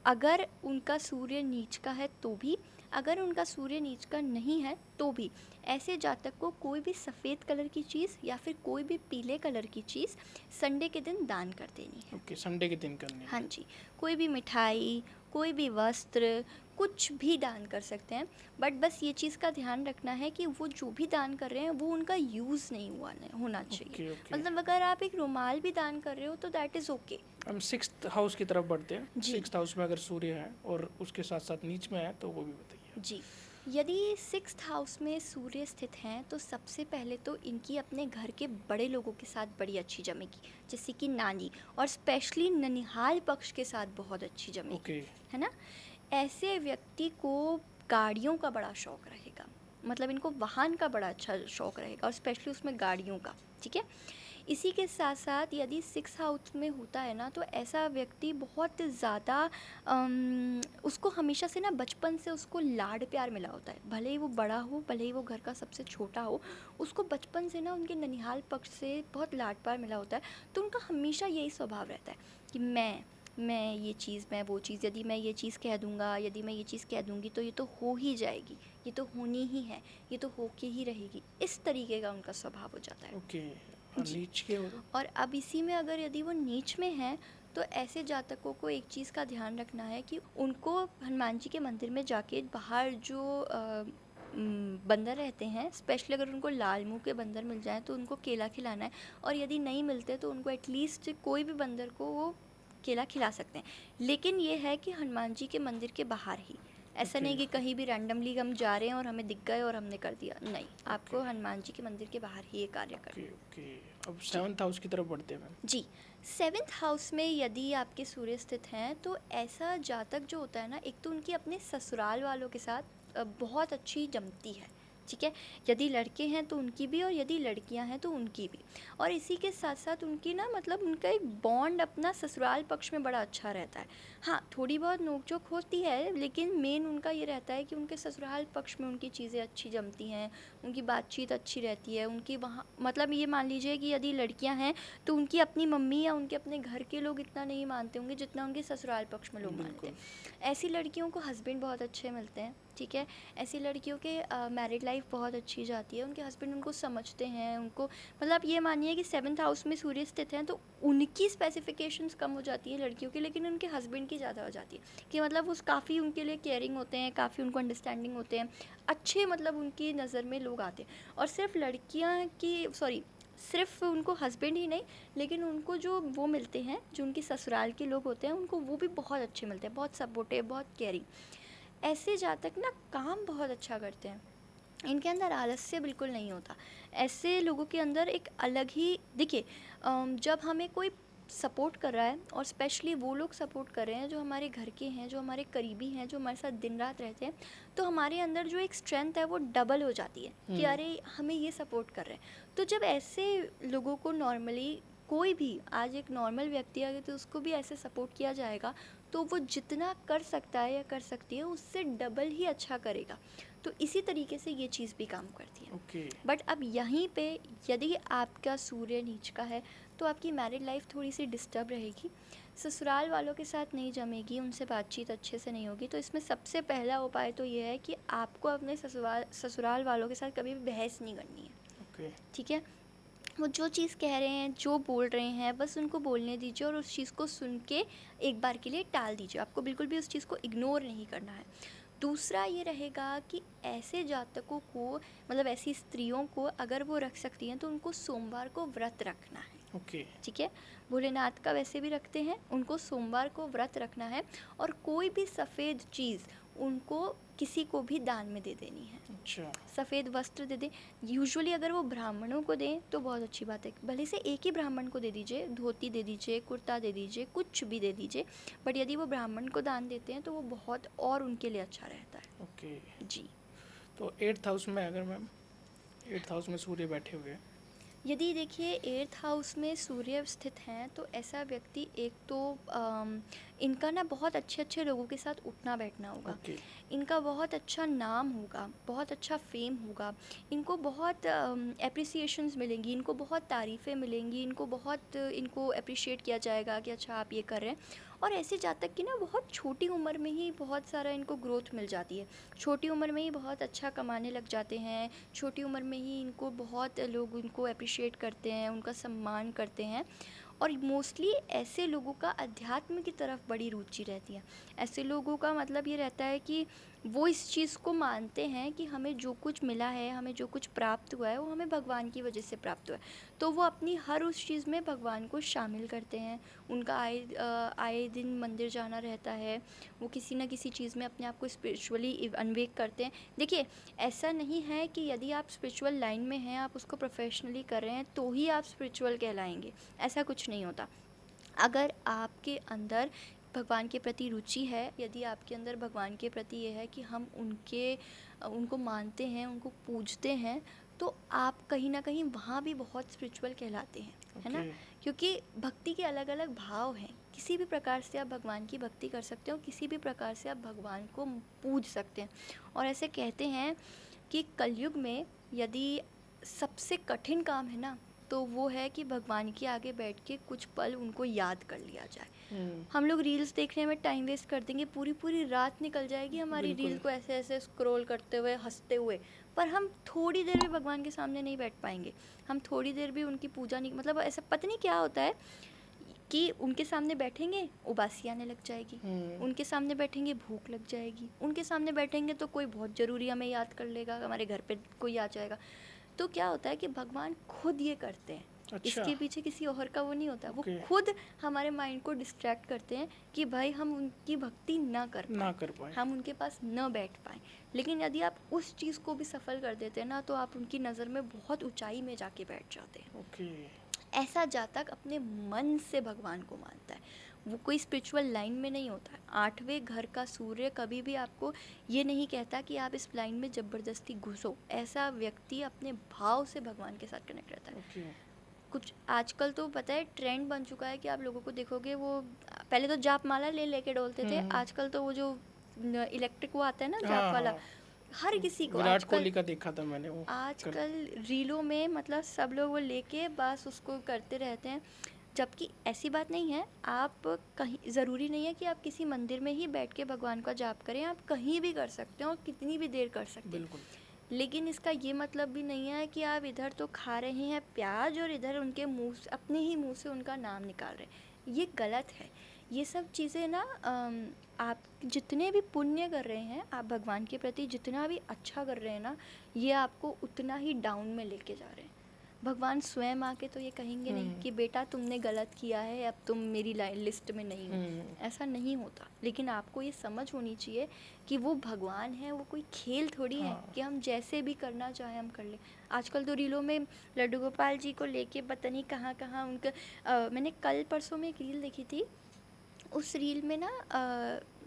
अगर उनका सूर्य नीच का है तो भी, अगर उनका सूर्य नीच का नहीं है तो भी, ऐसे जातक को कोई भी सफ़ेद कलर की चीज़ या फिर कोई भी पीले कलर की चीज़ संडे के दिन दान कर देनी है। ओके, संडे के दिन करनी है। हाँ जी, कोई भी मिठाई, कोई भी वस्त्र, कुछ भी दान कर सकते हैं, बट बस ये चीज़ का ध्यान रखना है कि वो जो भी दान कर रहे हैं वो उनका यूज़ नहीं होना चाहिए। ओके। मतलब अगर आप एक रुमाल भी दान कर रहे हो तो दैट इज़ ओके। हम सिक्स्थ हाउस की तरफ बढ़ते हैं। जी। सिक्स्थ हाउस में अगर सूर्य है और उसके साथ साथ नीच में है तो वो भी बताइए। जी, यदि सिक्स्थ हाउस में सूर्य स्थित हैं तो सबसे पहले तो इनकी अपने घर के बड़े लोगों के साथ बड़ी अच्छी जमेगी, जैसे कि नानी, और स्पेशली ननिहाल पक्ष के साथ बहुत अच्छी जमेगी, ओके। है ना। ऐसे व्यक्ति को गाड़ियों का बड़ा शौक रहेगा, मतलब इनको वाहन का बड़ा अच्छा शौक रहेगा और स्पेशली उसमें गाड़ियों का, ठीक है। इसी के साथ साथ यदि सिक्स हाउस में होता है ना तो ऐसा व्यक्ति बहुत ज़्यादा उसको हमेशा से ना बचपन से उसको लाड प्यार मिला होता है, भले ही वो बड़ा हो, भले ही वो घर का सबसे छोटा हो, उसको बचपन से ना उनके ननिहाल पक्ष से बहुत लाड प्यार मिला होता है। तो उनका हमेशा यही स्वभाव रहता है कि मैं ये चीज़, मैं वो चीज़, यदि मैं ये चीज़ कह दूँगा, यदि मैं ये चीज़ कह दूँगी तो ये तो हो ही जाएगी, ये तो होनी ही है, ये तो होके ही रहेगी, इस तरीके का उनका स्वभाव हो जाता है। ओके। और जी। नीच के हो तो? और अब इसी में अगर यदि वो नीच में हैं तो ऐसे जातकों को एक चीज़ का ध्यान रखना है कि उनको हनुमान जी के मंदिर में जाके बाहर जो बंदर रहते हैं, स्पेशली अगर उनको लाल मुंह के बंदर मिल जाएं तो उनको केला खिलाना है, और यदि नहीं मिलते तो उनको एटलीस्ट कोई भी बंदर को वो केला खिला सकते हैं, लेकिन ये है कि हनुमान जी के मंदिर के बाहर ही, ऐसा नहीं कि कहीं भी रैंडमली हम जा रहे हैं और हमें दिख गए और हमने कर दिया, नहीं, आपको हनुमान जी के मंदिर के बाहर ही ये कार्य करना है। ओके। अब सेवन्थ हाउस की तरफ बढ़ते हैं मैम। जी, सेवेंथ हाउस में यदि आपके सूर्य स्थित हैं तो ऐसा जातक जो होता है ना, एक तो उनकी अपने ससुराल वालों के साथ बहुत अच्छी जमती है, ठीक है। यदि लड़के हैं तो उनकी भी, और यदि लड़कियां हैं तो उनकी भी। और इसी के साथ साथ उनकी ना मतलब उनका एक बॉन्ड अपना ससुराल पक्ष में बड़ा अच्छा रहता है। हाँ, थोड़ी बहुत नोक-झोंक होती है, लेकिन मेन उनका ये रहता है कि उनके ससुराल पक्ष में उनकी चीज़ें अच्छी जमती हैं, उनकी बातचीत अच्छी रहती है, उनकी वहाँ मतलब ये मान लीजिए कि यदि लड़कियां हैं तो उनकी अपनी मम्मी या उनके अपने घर के लोग इतना नहीं मानते होंगे जितना उनके ससुराल पक्ष में लोग मानते बिल्कुल। हैं। ऐसी लड़कियों को हस्बैंड बहुत अच्छे मिलते हैं, ठीक है। ऐसी लड़कियों के मैरिड लाइफ बहुत अच्छी जाती है, उनके हस्बैंड उनको समझते हैं, उनको मतलब ये मानिए कि 7th हाउस में सूर्य स्थित हैं तो उनकी स्पेसिफिकेशंस कम हो जाती है लड़कियों की, लेकिन उनके हस्बैंड की ज़्यादा हो जाती है कि मतलब उस काफ़ी उनके लिए केयरिंग होते हैं, काफ़ी उनको अंडरस्टैंडिंग होते हैं, अच्छे मतलब उनकी नज़र में लोग आते हैं। और सिर्फ लड़कियाँ की सॉरी सिर्फ उनको हस्बैंड ही नहीं, लेकिन उनको जो वो मिलते हैं, जो उनकी ससुराल के लोग होते हैं, उनको वो भी बहुत अच्छे मिलते हैं, बहुत सपोर्टिव, बहुत केयरिंग। ऐसे जातक ना काम बहुत अच्छा करते हैं, इनके अंदर आलस्य बिल्कुल नहीं होता। ऐसे लोगों के अंदर एक अलग ही देखिए, जब हमें कोई सपोर्ट कर रहा है और स्पेशली वो लोग सपोर्ट कर रहे हैं जो हमारे घर के हैं, जो हमारे करीबी हैं, जो हमारे साथ दिन रात रहते हैं, तो हमारे अंदर जो एक स्ट्रेंथ है वो डबल हो जाती है कि अरे हमें ये सपोर्ट कर रहे हैं। तो जब ऐसे लोगों को नॉर्मली कोई भी आज एक नॉर्मल व्यक्ति है तो उसको भी ऐसे सपोर्ट किया जाएगा, तो वो जितना कर सकता है या कर सकती है उससे डबल ही अच्छा करेगा। तो इसी तरीके से ये चीज़ भी काम करती है। ओके। बट अब यहीं पे यदि आपका सूर्य नीच का है तो आपकी मैरिड लाइफ थोड़ी सी डिस्टर्ब रहेगी, ससुराल वालों के साथ नहीं जमेगी, उनसे बातचीत अच्छे से नहीं होगी। तो इसमें सबसे पहला उपाय तो ये है कि आपको अपने ससुराल वालों के साथ कभी भी बहस नहीं करनी है, ओके। ठीक है। वो जो चीज़ कह रहे हैं, जो बोल रहे हैं, बस उनको बोलने दीजिए और उस चीज़ को सुन के एक बार के लिए टाल दीजिए। आपको बिल्कुल भी उस चीज़ को इग्नोर नहीं करना है। दूसरा ये रहेगा कि ऐसे जातकों को मतलब ऐसी स्त्रियों को अगर वो रख सकती हैं तो उनको सोमवार को व्रत रखना है, ओके। ठीक है। भोलेनाथ का वैसे भी रखते हैं, उनको सोमवार को व्रत रखना है और कोई भी सफ़ेद चीज़ उनको किसी को भी दान में दे देनी है। अच्छा। सफ़ेद वस्त्र दे दें, यूजुअली अगर वो ब्राह्मणों को दें तो बहुत अच्छी बात है, भले से एक ही ब्राह्मण को दे दीजिए, धोती दे दीजिए, कुर्ता दे दीजिए, कुछ भी दे दीजिए, बट यदि वो ब्राह्मण को दान देते हैं तो वो बहुत और उनके लिए अच्छा रहता है। ओके। जी। तो 8th हाउस में अगर मैम 8th हाउस में सूर्य बैठे हुए हैं। यदि देखिए 8th हाउस में सूर्य स्थित हैं तो ऐसा व्यक्ति एक तो इनका ना बहुत अच्छे अच्छे लोगों के साथ उठना बैठना होगा, ओके। इनका बहुत अच्छा नाम होगा, बहुत अच्छा फेम होगा, इनको बहुत एप्रिसिएशंस मिलेंगी, इनको बहुत तारीफ़ें मिलेंगी, इनको अप्रिशिएट किया जाएगा कि अच्छा आप ये कर रहे हैं। और ऐसे जातक की ना बहुत छोटी उम्र में ही बहुत सारा इनको ग्रोथ मिल जाती है, छोटी उम्र में ही बहुत अच्छा कमाने लग जाते हैं, छोटी उम्र में ही इनको बहुत लोग उनको अप्रिशिएट करते हैं, उनका सम्मान करते हैं। और मोस्टली ऐसे लोगों का अध्यात्म की तरफ बड़ी रुचि रहती है। ऐसे लोगों का मतलब ये रहता है कि वो इस चीज़ को मानते हैं कि हमें जो कुछ मिला है, हमें जो कुछ प्राप्त हुआ है वो हमें भगवान की वजह से प्राप्त हुआ है। तो वो अपनी हर उस चीज़ में भगवान को शामिल करते हैं, उनका आए दिन मंदिर जाना रहता है, वो किसी न किसी चीज़ में अपने आप को स्पिरिचुअली अनवेक करते हैं। देखिए, ऐसा नहीं है कि यदि आप स्पिरिचुअल लाइन में हैं, आप उसको प्रोफेशनली कर रहे हैं तो ही आप स्पिरिचुअल कहलाएंगे, ऐसा कुछ नहीं होता। अगर आपके अंदर भगवान के प्रति रुचि है, यदि आपके अंदर भगवान के प्रति ये है कि हम उनको मानते हैं, उनको पूजते हैं, तो आप कहीं ना कहीं वहाँ भी बहुत स्पिरिचुअल कहलाते हैं, है ना। ओके। क्योंकि भक्ति के अलग अलग भाव हैं, किसी भी प्रकार से आप भगवान की भक्ति कर सकते हो, किसी भी प्रकार से आप भगवान को पूज सकते हैं। और ऐसे कहते हैं कि कलयुग में यदि सबसे कठिन काम है ना, तो वो है कि भगवान के आगे बैठ के कुछ पल उनको याद कर लिया जाए। हम लोग रील्स देखने में टाइम वेस्ट कर देंगे, पूरी पूरी रात निकल जाएगी हमारी रील बिल्कुल। को ऐसे ऐसे स्क्रॉल करते हुए, हंसते हुए, पर हम थोड़ी देर भी भगवान के सामने नहीं बैठ पाएंगे, हम थोड़ी देर भी उनकी पूजा नहीं, मतलब ऐसा पता नहीं क्या होता है कि उनके सामने बैठेंगे उबासी आने लग जाएगी, उनके सामने बैठेंगे भूख लग जाएगी, उनके सामने बैठेंगे तो कोई बहुत ज़रूरी हमें याद कर लेगा, हमारे घर पे कोई आ जाएगा। तो क्या होता है कि भगवान खुद ये करते हैं, अच्छा। इसके पीछे किसी और का वो नहीं होता, वो ओके। खुद हमारे माइंड को डिस्ट्रैक्ट करते हैं कि भाई हम उनकी भक्ति ना कर ना पाए, कर पाए। हम उनके पास न बैठ पाएँ। लेकिन यदि आप उस चीज़ को भी सफल कर देते हैं ना, तो आप उनकी नज़र में बहुत ऊंचाई में जाके बैठ जाते हैं। ओके। ऐसा जातक अपने मन से भगवान को मानता है, वो कोई स्पिरिचुअल लाइन में नहीं होता है। 8वें घर का सूर्य कभी भी आपको ये नहीं कहता कि आप इस लाइन में ज़बरदस्ती घुसो। ऐसा व्यक्ति अपने भाव से भगवान के साथ कनेक्ट रहता है। ओके। कुछ आजकल तो पता है ट्रेंड बन चुका है कि आप लोगों को देखोगे वो पहले तो जाप माला ले लेके डोलते थे, हम्म। आजकल तो वो जो इलेक्ट्रिक वो आता है ना हाँ जाप वाला, हाँ, हर किसी को विराट आजकल कोहली का देखा था मैंने वो कर। आजकल रीलों में मतलब सब लोग वो लेके बस उसको करते रहते हैं। जबकि ऐसी बात नहीं है, आप कहीं ज़रूरी नहीं है कि आप किसी मंदिर में ही बैठ के भगवान का जाप करें, आप कहीं भी कर सकते हैं और कितनी भी देर कर सकते हैं। बिल्कुल। लेकिन इसका ये मतलब भी नहीं है कि आप इधर तो खा रहे हैं प्याज और इधर उनके मुंह से अपने ही मुंह से उनका नाम निकाल रहे हैं, ये गलत है। ये सब चीज़ें ना आप जितने भी पुण्य कर रहे हैं, आप भगवान के प्रति जितना भी अच्छा कर रहे हैं ना, ये आपको उतना ही डाउन में लेके जा रहे हैं। भगवान स्वयं आके तो ये कहेंगे नहीं कि बेटा तुमने गलत किया है, अब तुम मेरी लिस्ट में नहीं हो। ऐसा नहीं होता। लेकिन आपको ये समझ होनी चाहिए कि वो भगवान है, वो कोई खेल थोड़ी है हाँ। कि हम जैसे भी करना चाहें हम कर लें। आजकल तो रीलों में लड्डू गोपाल जी को लेके पता नहीं कहाँ कहाँ उनका मैंने कल परसों में एक रील देखी थी। उस रील में ना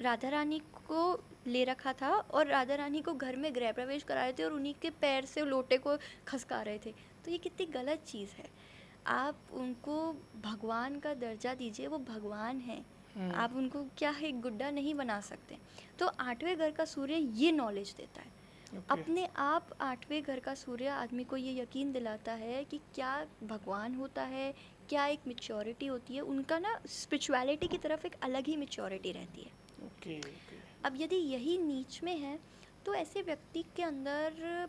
राधा रानी को ले रखा था और राधा रानी को घर में गृह प्रवेश करा रहे थे और उन्हीं के पैर से लोटे को खसका रहे थे। तो ये कितनी गलत चीज़ है। आप उनको भगवान का दर्जा दीजिए, वो भगवान हैं। आप उनको क्या है गुड्डा नहीं बना सकते। तो 8वें घर का सूर्य ये नॉलेज देता है। अपने आप 8वें घर का सूर्य आदमी को ये यकीन दिलाता है कि क्या भगवान होता है, क्या एक मैच्योरिटी होती है। उनका ना स्पिरिचुअलिटी की तरफ एक अलग ही मैच्योरिटी रहती है। ओके। अब यदि यही नीच में है तो ऐसे व्यक्ति के अंदर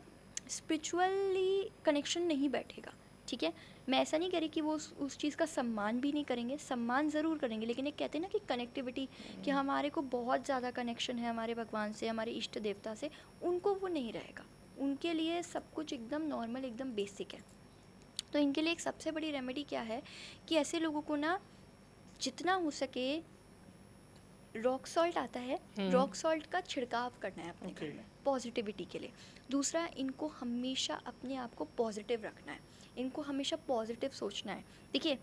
स्पिरिचुअली कनेक्शन नहीं बैठेगा। ठीक है, मैं ऐसा नहीं कह रही कि वो उस चीज़ का सम्मान भी नहीं करेंगे, सम्मान ज़रूर करेंगे, लेकिन एक कहते हैं ना कि कनेक्टिविटी, कि हमारे को बहुत ज़्यादा कनेक्शन है हमारे भगवान से, हमारे इष्ट देवता से, उनको वो नहीं रहेगा। उनके लिए सब कुछ एकदम नॉर्मल, एकदम बेसिक है। तो इनके लिए एक सबसे बड़ी रेमेडी क्या है कि ऐसे लोगों को ना जितना हो सके रॉक सॉल्ट आता है, रॉक सॉल्ट का छिड़काव करना है अपने घर में पॉजिटिविटी के लिए। दूसरा, इनको हमेशा अपने आप को पॉजिटिव रखना है, इनको हमेशा पॉजिटिव सोचना है। देखिए,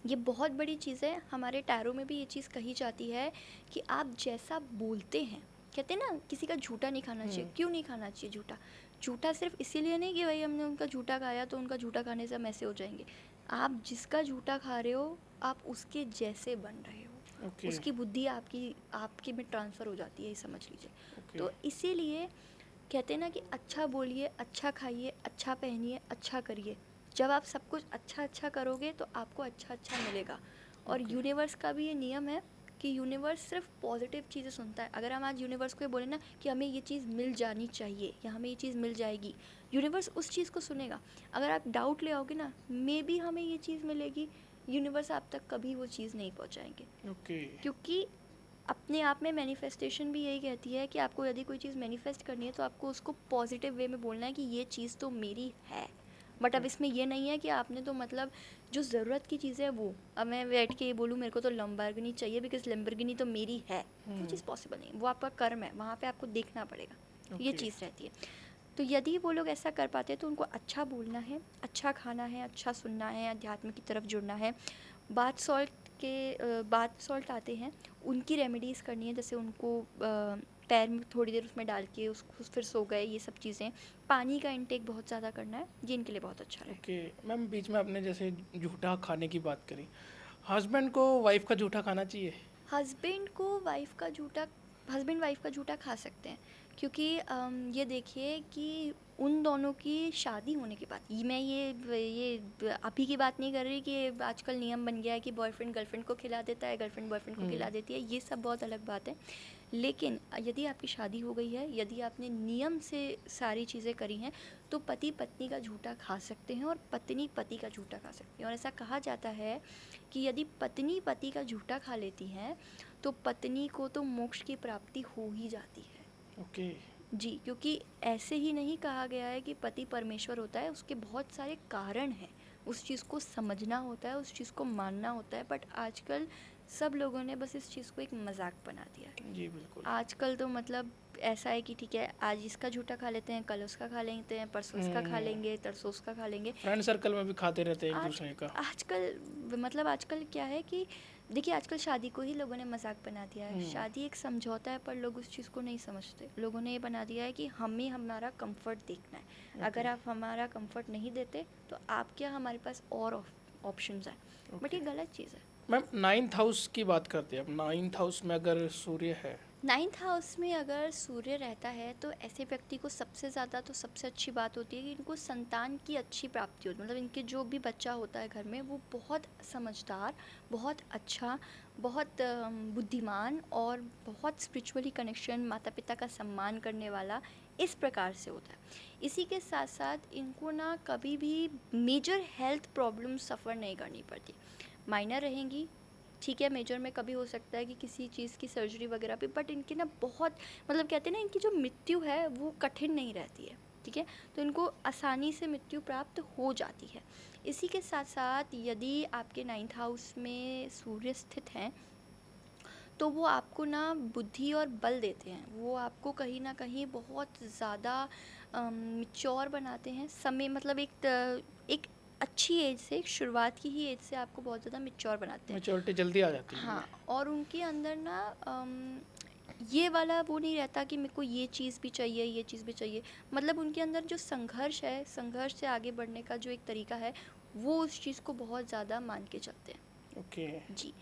ये बहुत बड़ी चीज़ है। हमारे टैरो में भी ये चीज़ कही जाती है कि आप जैसा बोलते हैं, कहते हैं ना किसी का झूठा नहीं खाना चाहिए। क्यों नहीं खाना चाहिए झूठा? झूठा सिर्फ इसीलिए नहीं कि भाई हमने उनका झूठा खाया तो उनका झूठा खाने से हम ऐसे हो जाएंगे। आप जिसका झूठा खा रहे हो, आप उसके जैसे बन रहे हो। उसकी बुद्धि आपके में ट्रांसफ़र हो जाती है, ये समझ लीजिए। तो इसीलिए कहते हैं ना कि अच्छा बोलिए, अच्छा खाइए, अच्छा पहनिए, अच्छा करिए। जब आप सब कुछ अच्छा अच्छा करोगे तो आपको अच्छा अच्छा मिलेगा। और यूनिवर्स का भी ये नियम है कि यूनिवर्स सिर्फ पॉजिटिव चीज़ें सुनता है। अगर हम आज यूनिवर्स को ये बोले ना कि हमें ये चीज़ मिल जानी चाहिए या हमें ये चीज़ मिल जाएगी, यूनिवर्स उस चीज़ को सुनेगा। अगर आप डाउट ले आओगे ना, मे बी हमें ये चीज़ मिलेगी, यूनिवर्स आप तक कभी वो चीज़ नहीं पहुंचाएंगे। क्योंकि अपने आप में मैनिफेस्टेशन भी यही कहती है कि आपको यदि कोई चीज़ मैनिफेस्ट करनी है तो आपको उसको पॉजिटिव वे में बोलना है कि ये चीज़ तो मेरी है। बट अब इसमें ये नहीं है कि आपने तो मतलब जो ज़रूरत की चीज़ है वो, अब मैं बैठ के ये बोलूँ मेरे को तो लैम्बोर्गिनी चाहिए बिकॉज लैम्बोर्गिनी तो मेरी है, वो चीज़ पॉसिबल नहीं। वो आपका कर्म है, वहाँ पे आपको देखना पड़ेगा। ये चीज़ रहती है। तो यदि वो लोग ऐसा कर पाते हैं तो उनको अच्छा बोलना है, अच्छा खाना है, अच्छा सुनना है, अध्यात्म की तरफ जुड़ना है। बाथ सॉल्ट आते हैं, उनकी रेमेडीज़ करनी है। जैसे उनको पैर में थोड़ी देर उसमें डाल के उसको फिर सो गए, ये सब चीज़ें। पानी का इंटेक बहुत ज़्यादा करना है, ये इनके लिए बहुत अच्छा है। ओके मैम, बीच में आपने जैसे झूठा खाने की बात करी, हस्बैंड को वाइफ का झूठा खाना चाहिए? हस्बैंड वाइफ का झूठा खा सकते हैं, क्योंकि ये देखिए कि उन दोनों की शादी होने के बाद, मैं ये अभी की बात नहीं कर रही कि आजकल नियम बन गया है कि बॉयफ्रेंड गर्लफ्रेंड को खिला देता है, गर्लफ्रेंड बॉयफ्रेंड को खिला देती है, ये सब बहुत अलग बात है। लेकिन यदि आपकी शादी हो गई है, यदि आपने नियम से सारी चीज़ें करी हैं, तो पति पत्नी का झूठा खा सकते हैं और पत्नी पति का झूठा खा सकती है। और ऐसा कहा जाता है कि यदि पत्नी पति का झूठा खा लेती हैं तो पत्नी को तो मोक्ष की प्राप्ति हो ही जाती है। ओके जी, क्योंकि ऐसे ही नहीं कहा गया है कि पति परमेश्वर होता है, उसके बहुत सारे कारण हैं। उस चीज़ को समझना होता है, उस चीज़ को मानना होता है। बट आजकल सब लोगों ने बस इस चीज़ को एक मजाक बना दिया है। जी बिल्कुल। आजकल तो मतलब ऐसा है कि ठीक है, आज इसका झूठा खा लेते हैं, कल उसका खा लेते हैं, परसों इसका खा लेंगे, तरसों उसका खा लेंगे। फ्रेंड सर्कल में भी खाते रहते हैं एक दूसरे का। आजकल मतलब आजकल क्या है कि देखिए आजकल शादी को ही लोगों ने मजाक बना दिया है। शादी एक समझौता है, पर लोग उस चीज़ को नहीं समझते। लोगों ने ये बना दिया है कि हमें हमारा कंफर्ट देखना है। अगर आप हमारा कंफर्ट नहीं देते तो आप क्या, हमारे पास और ऑप्शंस हैं। बट ये गलत चीज़ है। मैम 9th हाउस की बात करते हैं अब। 9th हाउस में अगर सूर्य है, 9th हाउस में अगर सूर्य रहता है तो ऐसे व्यक्ति को सबसे ज़्यादा, तो सबसे अच्छी बात होती है कि इनको संतान की अच्छी प्राप्ति होती है। मतलब इनके जो भी बच्चा होता है घर में, वो बहुत समझदार, बहुत अच्छा, बहुत बुद्धिमान और बहुत स्पिरिचुअली कनेक्शन, माता पिता का सम्मान करने वाला, इस प्रकार से होता है। इसी के साथ साथ इनको ना कभी भी मेजर हेल्थ प्रॉब्लम सफ़र नहीं करनी पड़ती। माइनर रहेंगी, ठीक है, मेजर में कभी हो सकता है कि किसी चीज़ की सर्जरी वगैरह भी, बट इनकी ना बहुत, मतलब कहते हैं ना, इनकी जो मृत्यु है वो कठिन नहीं रहती है, ठीक है। तो इनको आसानी से मृत्यु प्राप्त हो जाती है। इसी के साथ साथ यदि आपके 9th हाउस में सूर्य स्थित हैं तो वो आपको ना बुद्धि और बल देते हैं। वो आपको कहीं ना कहीं बहुत ज़्यादा मिच्योर बनाते हैं। समय मतलब एक अच्छी एज से, एक शुरुआत की ही एज से आपको बहुत ज़्यादा मिच्योर बनाते हैं। मैच्योरिटी जल्दी आ जाती है। हाँ, और उनके अंदर ना ये वाला वो नहीं रहता कि मेरे को ये चीज़ भी चाहिए, ये चीज़ भी चाहिए। मतलब उनके अंदर जो संघर्ष है, संघर्ष से आगे बढ़ने का जो एक तरीका है, वो उस चीज़ को बहुत ज़्यादा मान के चलते हैं। ओके। जी।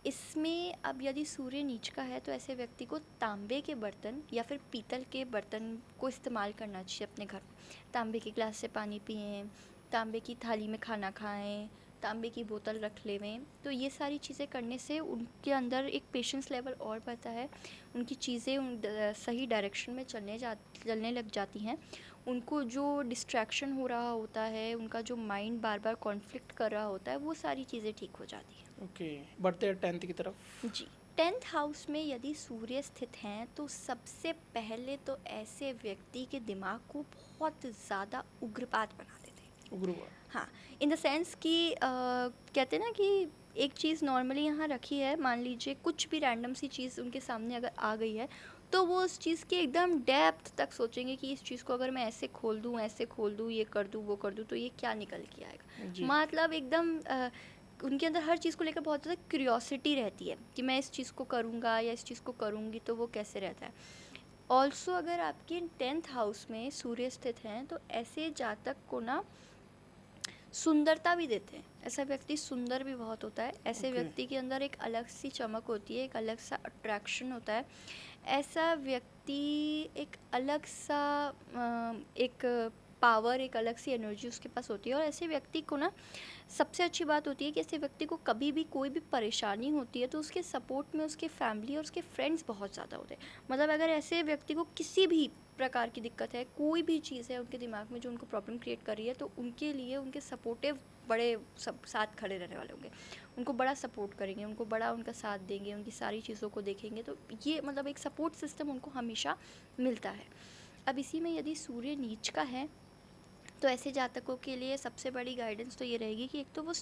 इसमें अब यदि सूर्य नीच का है तो ऐसे व्यक्ति को तांबे के बर्तन या फिर पीतल के बर्तन को इस्तेमाल करना चाहिए अपने घर में। तांबे के गिलास से पानी पिएं, तांबे की थाली में खाना खाएं, तांबे की बोतल रख लेवें। तो ये सारी चीज़ें करने से उनके अंदर एक पेशेंस लेवल और बढ़ता है। उनकी चीज़ें सही डायरेक्शन में चलने लग जाती हैं। उनको जो डिस्ट्रैक्शन हो रहा होता है, उनका जो माइंड बार बार कॉन्फ्लिक्ट कर रहा होता है, वो सारी चीज़ें ठीक हो जाती हैं। ओके, बढ़ते हैं 10th की तरफ। जी। 10th हाउस में यदि सूर्य स्थित हैं तो सबसे पहले तो ऐसे व्यक्ति के दिमाग को बहुत ज़्यादा उग्रपात बना देते हैं। उग्रवाद। हाँ, इन द सेंस कि कहते हैं ना कि एक चीज़ नॉर्मली यहाँ रखी है, मान लीजिए कुछ भी रैंडम सी चीज़ उनके सामने अगर आ गई है, तो वो उस चीज़ के एकदम डेप्थ तक सोचेंगे कि इस चीज़ को अगर मैं ऐसे खोल दूँ, ऐसे खोल दूँ, ये कर दूँ, वो कर दूँ, तो ये क्या निकल के आएगा। जी। मतलब एकदम उनके अंदर हर चीज़ को लेकर बहुत ज़्यादा क्यूरियोसिटी रहती है कि मैं इस चीज़ को करूँगा या इस चीज़ को करूँगी तो वो कैसे रहता है। ऑल्सो अगर आपके 10th हाउस में सूर्य स्थित हैं तो ऐसे जातक को ना सुंदरता भी देते हैं। ऐसा व्यक्ति सुंदर भी बहुत होता है। ऐसे Okay. व्यक्ति के अंदर एक अलग सी चमक होती है, एक अलग सा अट्रैक्शन होता है। ऐसा व्यक्ति एक अलग सा एक पावर, एक अलग सी एनर्जी उसके पास होती है। और ऐसे व्यक्ति को ना सबसे अच्छी बात होती है कि ऐसे व्यक्ति को कभी भी कोई भी परेशानी होती है तो उसके सपोर्ट में उसके फैमिली और उसके फ्रेंड्स बहुत ज़्यादा होते हैं। मतलब अगर ऐसे व्यक्ति को किसी भी प्रकार की दिक्कत है, कोई भी चीज़ है उनके दिमाग में जो उनको प्रॉब्लम क्रिएट कर रही है, तो उनके लिए उनके सपोर्टिव बड़े सब साथ खड़े रहने वाले होंगे। उनको बड़ा सपोर्ट करेंगे, उनको बड़ा उनका साथ देंगे, उनकी सारी चीज़ों को देखेंगे। तो ये मतलब एक सपोर्ट सिस्टम उनको हमेशा मिलता है। अब इसी में यदि सूर्य नीच का है तो ऐसे जातकों के लिए सबसे बड़ी गाइडेंस तो ये रहेगी कि एक तो वो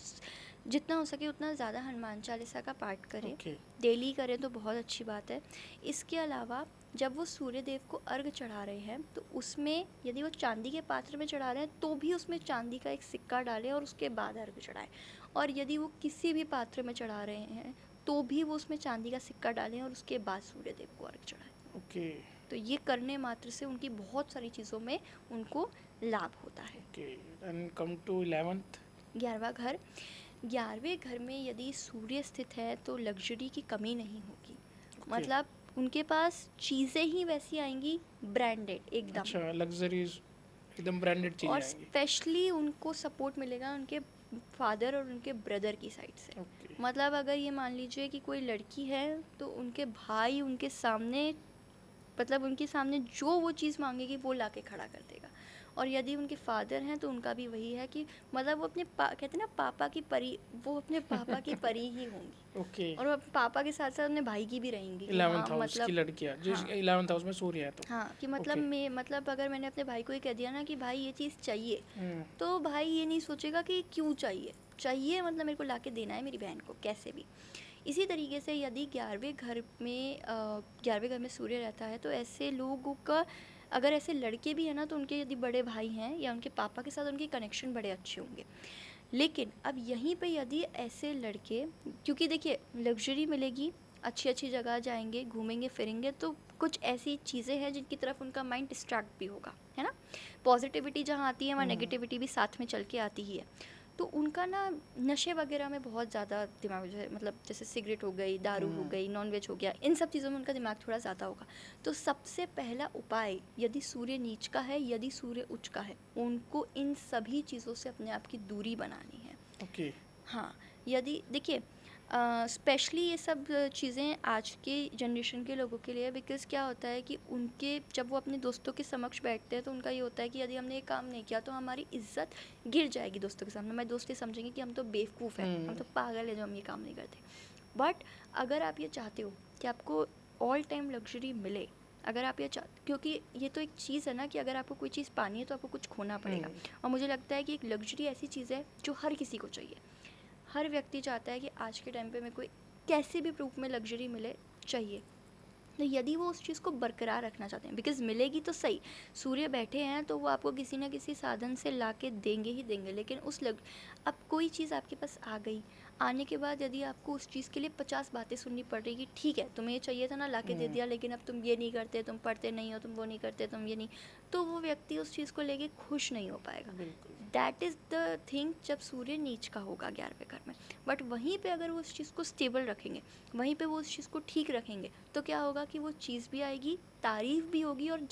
जितना हो सके उतना ज़्यादा हनुमान चालीसा का पाठ करें। Okay. डेली करें तो बहुत अच्छी बात है। इसके अलावा जब वो सूर्य देव को अर्घ चढ़ा रहे हैं तो उसमें यदि वो चांदी के पात्र में चढ़ा रहे हैं तो भी उसमें चांदी का एक सिक्का डालें और उसके बाद अर्घ चढ़ाएं। और यदि वो किसी भी पात्र में चढ़ा रहे हैं तो भी वो उसमें चांदी का सिक्का डालें और उसके बाद सूर्य देव को अर्घ चढ़ाएं। Okay. तो ये करने मात्र से उनकी बहुत सारी चीज़ों में उनको लाभ होता है। Okay. And come to 11th. 11वां घर, 11वें घर में यदि सूर्य स्थित है तो लग्जरी की कमी नहीं होगी। Okay. मतलब उनके पास चीज़ें ही वैसी आएंगी, ब्रांडेड एकदम। अच्छा, लग्जरीज एकदम ब्रांडेड चीज़ें और आएंगी। स्पेशली उनको सपोर्ट मिलेगा उनके फादर और उनके ब्रदर की साइड से। Okay. मतलब अगर ये मान लीजिए कि कोई लड़की है तो उनके भाई उनके सामने, मतलब उनके सामने जो वो चीज़ मांगेगी वो लाके खड़ा कर देगा। और यदि उनके फादर हैं तो उनका भी वही है कि मतलब वो अपने कहते हैं ना पापा की परी, वो अपने पापा की परी ही होंगी। Okay. और वो अपने पापा के साथ साथ अपने भाई की भी रहेंगी कि 11th हाँ, हाउस की मतलब लड़कियाँ जो हाँ 11th हाउस में सूर्य है तो। हाँ कि मतलब Okay. मैं, मतलब अगर मैंने अपने भाई को ये कह दिया ना कि भाई ये चीज़ चाहिए, हम्म, तो भाई ये नहीं सोचेगा कि क्यों चाहिए, चाहिए मतलब मेरे को लाके देना है मेरी बहन को कैसे भी। इसी तरीके से यदि 11वें घर में सूर्य रहता है तो ऐसे लोगों का, अगर ऐसे लड़के भी हैं ना तो उनके यदि बड़े भाई हैं या उनके पापा के साथ उनके कनेक्शन बड़े अच्छे होंगे। लेकिन अब यहीं पे यदि ऐसे लड़के, क्योंकि देखिए लग्जरी मिलेगी, अच्छी अच्छी जगह जाएंगे, घूमेंगे फिरेंगे, तो कुछ ऐसी चीज़ें हैं जिनकी तरफ उनका माइंड डिस्ट्रैक्ट भी होगा, है ना। पॉजिटिविटी जहाँ आती है वहाँ नेगेटिविटी भी साथ में चल के आती ही है। तो उनका ना नशे वगैरह में बहुत ज़्यादा दिमाग जो है, मतलब जैसे सिगरेट हो गई, दारू हो गई, नॉनवेज हो गया, इन सब चीज़ों में उनका दिमाग थोड़ा ज़्यादा होगा। तो सबसे पहला उपाय, यदि सूर्य नीच का है, यदि सूर्य उच्च का है, उनको इन सभी चीज़ों से अपने आप की दूरी बनानी है। ओके। हाँ, यदि देखिए स्पेशली ये सब चीज़ें आज के जनरेशन के लोगों के लिए, बिकॉज़ क्या होता है कि उनके जब वो अपने दोस्तों के समक्ष बैठते हैं तो उनका ये होता है कि यदि हमने ये काम नहीं किया तो हमारी इज्जत गिर जाएगी दोस्तों के सामने, हमारे दोस्त ये समझेंगे कि हम तो बेवकूफ़ हैं, हम तो पागल हैं जो हम ये काम नहीं करते। बट अगर आप ये चाहते हो कि आपको ऑल टाइम लग्जरी मिले, अगर आप ये क्योंकि ये तो एक चीज़ है ना कि अगर आपको कोई चीज़ पानी है तो आपको कुछ खोना पड़ेगा। और मुझे लगता है कि एक लग्जरी ऐसी चीज़ है जो हर किसी को चाहिए। हर व्यक्ति चाहता है कि आज के टाइम पे मेरे को कैसे भी रूप में लग्जरी मिले चाहिए। तो यदि वो उस चीज़ को बरकरार रखना चाहते हैं, बिकॉज़ मिलेगी तो सही, सूर्य बैठे हैं तो वो आपको किसी ना किसी साधन से ला के देंगे ही देंगे, लेकिन अब कोई चीज़ आपके पास आ गई, आने के बाद यदि आपको उस चीज़ के लिए 50 बातें सुननी पड़ रही कि ठीक है तुम्हें ये चाहिए था ना, ला के दे दिया, लेकिन अब तुम ये नहीं करते, तुम पढ़ते नहीं हो, तुम वो नहीं करते, तुम ये नहीं, तो वो व्यक्ति उस चीज़ को लेके खुश नहीं हो पाएगा। दैट इज़ द थिंग जब सूर्य नीच का होगा 11वें घर में। बट वहीं पे अगर वो उस चीज़ को स्टेबल रखेंगे, वहीं पे वो उस चीज़ को ठीक रखेंगे, तो क्या होगा कि वो चीज़ भी आएगी, तारीफ़ भी होगी, और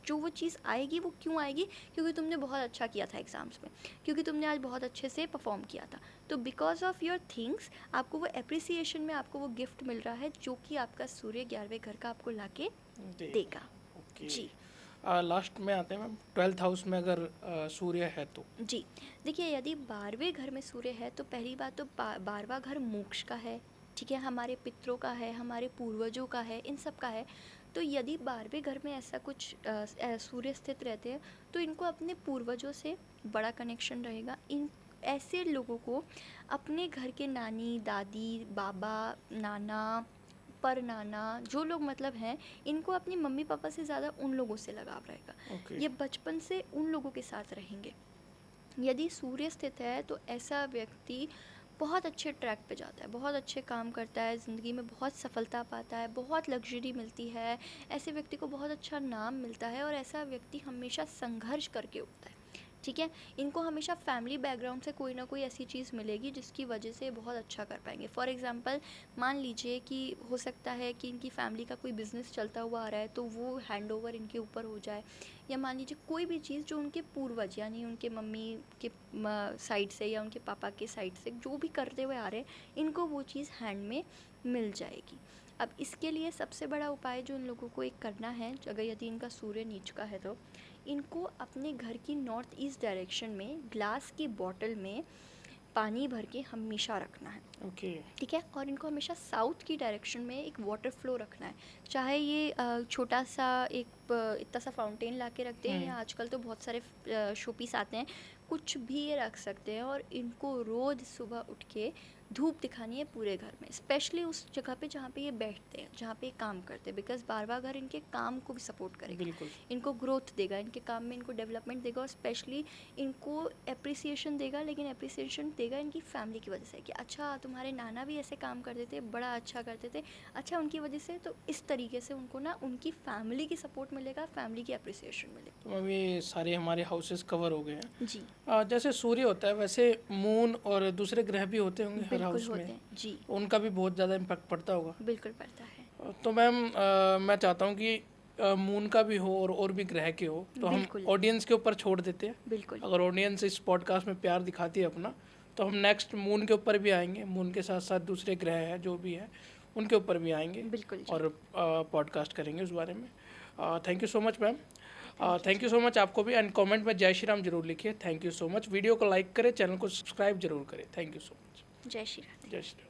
जो वो चीज़ आएगी वो क्यों आएगी, क्योंकि तुमने बहुत अच्छा किया था एग्ज़ाम्स में, क्योंकि तुमने आज बहुत अच्छे से परफॉर्म किया था। तो बिकॉज ऑफ योर थिंग्स आपको वो एप्रिसिएशन में आपको वो गिफ्ट मिल रहा है जो कि आपका सूर्य 11वें घर का आपको ला के देगा। जी लास्ट में आते हैं मैम, 12th हाउस में अगर सूर्य है तो। जी देखिए, यदि 12वें घर में सूर्य है तो पहली बात तो 12वां घर मोक्ष का है, ठीक है, हमारे पितरों का है, हमारे पूर्वजों का है, इन सब का है। तो यदि 12वें घर में ऐसा कुछ सूर्य स्थित रहते हैं तो इनको अपने पूर्वजों से बड़ा कनेक्शन रहेगा। इन ऐसे लोगों को अपने घर के नानी, दादी, बाबा, नाना, पर नाना, जो लोग मतलब हैं, इनको अपनी मम्मी पापा से ज़्यादा उन लोगों से लगाव रहेगा। ये बचपन से उन लोगों के साथ रहेंगे। यदि सूर्य स्थित है तो ऐसा व्यक्ति बहुत अच्छे ट्रैक पे जाता है, बहुत अच्छे काम करता है, ज़िंदगी में बहुत सफलता पाता है, बहुत लग्जरी मिलती है, ऐसे व्यक्ति को बहुत अच्छा नाम मिलता है, और ऐसा व्यक्ति हमेशा संघर्ष करके उठता है, ठीक है। इनको हमेशा फैमिली बैकग्राउंड से कोई ना कोई ऐसी चीज़ मिलेगी जिसकी वजह से बहुत अच्छा कर पाएंगे। फॉर एग्जांपल मान लीजिए कि हो सकता है कि इनकी फैमिली का कोई बिज़नेस चलता हुआ आ रहा है तो वो हैंड ओवर इनके ऊपर हो जाए, या मान लीजिए कोई भी चीज़ जो उनके पूर्वज यानी उनके मम्मी के साइड से या उनके पापा के साइड से जो भी करते हुए आ रहे हैं, इनको वो चीज़ हैंड में मिल जाएगी। अब इसके लिए सबसे बड़ा उपाय जो इन लोगों को एक करना है, अगर यदि इनका सूर्य नीच का है, तो इनको अपने घर की नॉर्थ ईस्ट डायरेक्शन में ग्लास की बॉटल में पानी भर के हमेशा रखना है, ठीक है। और इनको हमेशा साउथ की डायरेक्शन में एक वाटर फ्लो रखना है, चाहे ये छोटा सा एक इतना सा फाउंटेन ला के रखते हैं, या आजकल तो बहुत सारे शोपीस आते हैं, कुछ भी ये रख सकते हैं। और इनको रोज़ सुबह उठ के धूप दिखानी है पूरे घर में, स्पेशली उस जगह पे जहाँ पे ये बैठते हैं, जहाँ पे ये काम करते हैं, बिकॉज 12वां घर इनके काम को भी सपोर्ट करेगा, इनको ग्रोथ देगा, इनके काम में इनको डेवलपमेंट देगा, और स्पेशली इनको एप्रिसिएशन देगा, लेकिन एप्रिसिएशन देगा इनकी फैमिली की वजह से कि अच्छा तुम्हारे नाना भी ऐसे काम करते थे, बड़ा अच्छा करते थे, अच्छा उनकी वजह से। तो इस तरीके से उनको ना उनकी फैमिली की सपोर्ट मिलेगा, फैमिली की एप्रिसिएशन मिलेगी। तो अभी सारे हमारे हाउसेस कवर हो गए हैं जी। जैसे सूर्य होता है वैसे मून और दूसरे ग्रह भी होते होंगे हर हाउस होते में हैं जी, उनका भी बहुत ज़्यादा इम्पैक्ट पड़ता होगा। बिल्कुल पड़ता है। तो मैम मैं चाहता हूँ कि मून का भी हो और भी ग्रह के हो, तो हम ऑडियंस के ऊपर छोड़ देते हैं। बिल्कुल। अगर ऑडियंस इस पॉडकास्ट में प्यार दिखाती है अपना, तो हम नेक्स्ट मून के ऊपर भी आएंगे, मून के साथ साथ दूसरे ग्रह हैं जो भी हैं उनके ऊपर भी आएंगे, बिल्कुल, और पॉडकास्ट करेंगे उस बारे में। Thank you so much ma'am, thank you so much आपको भी। एंड कमेंट में जय श्री राम जरूर लिखिए। Thank you so much. Video को लाइक करें, चैनल को सब्सक्राइब जरूर करें। Thank you so much. जय श्री राम। जय श्री राम।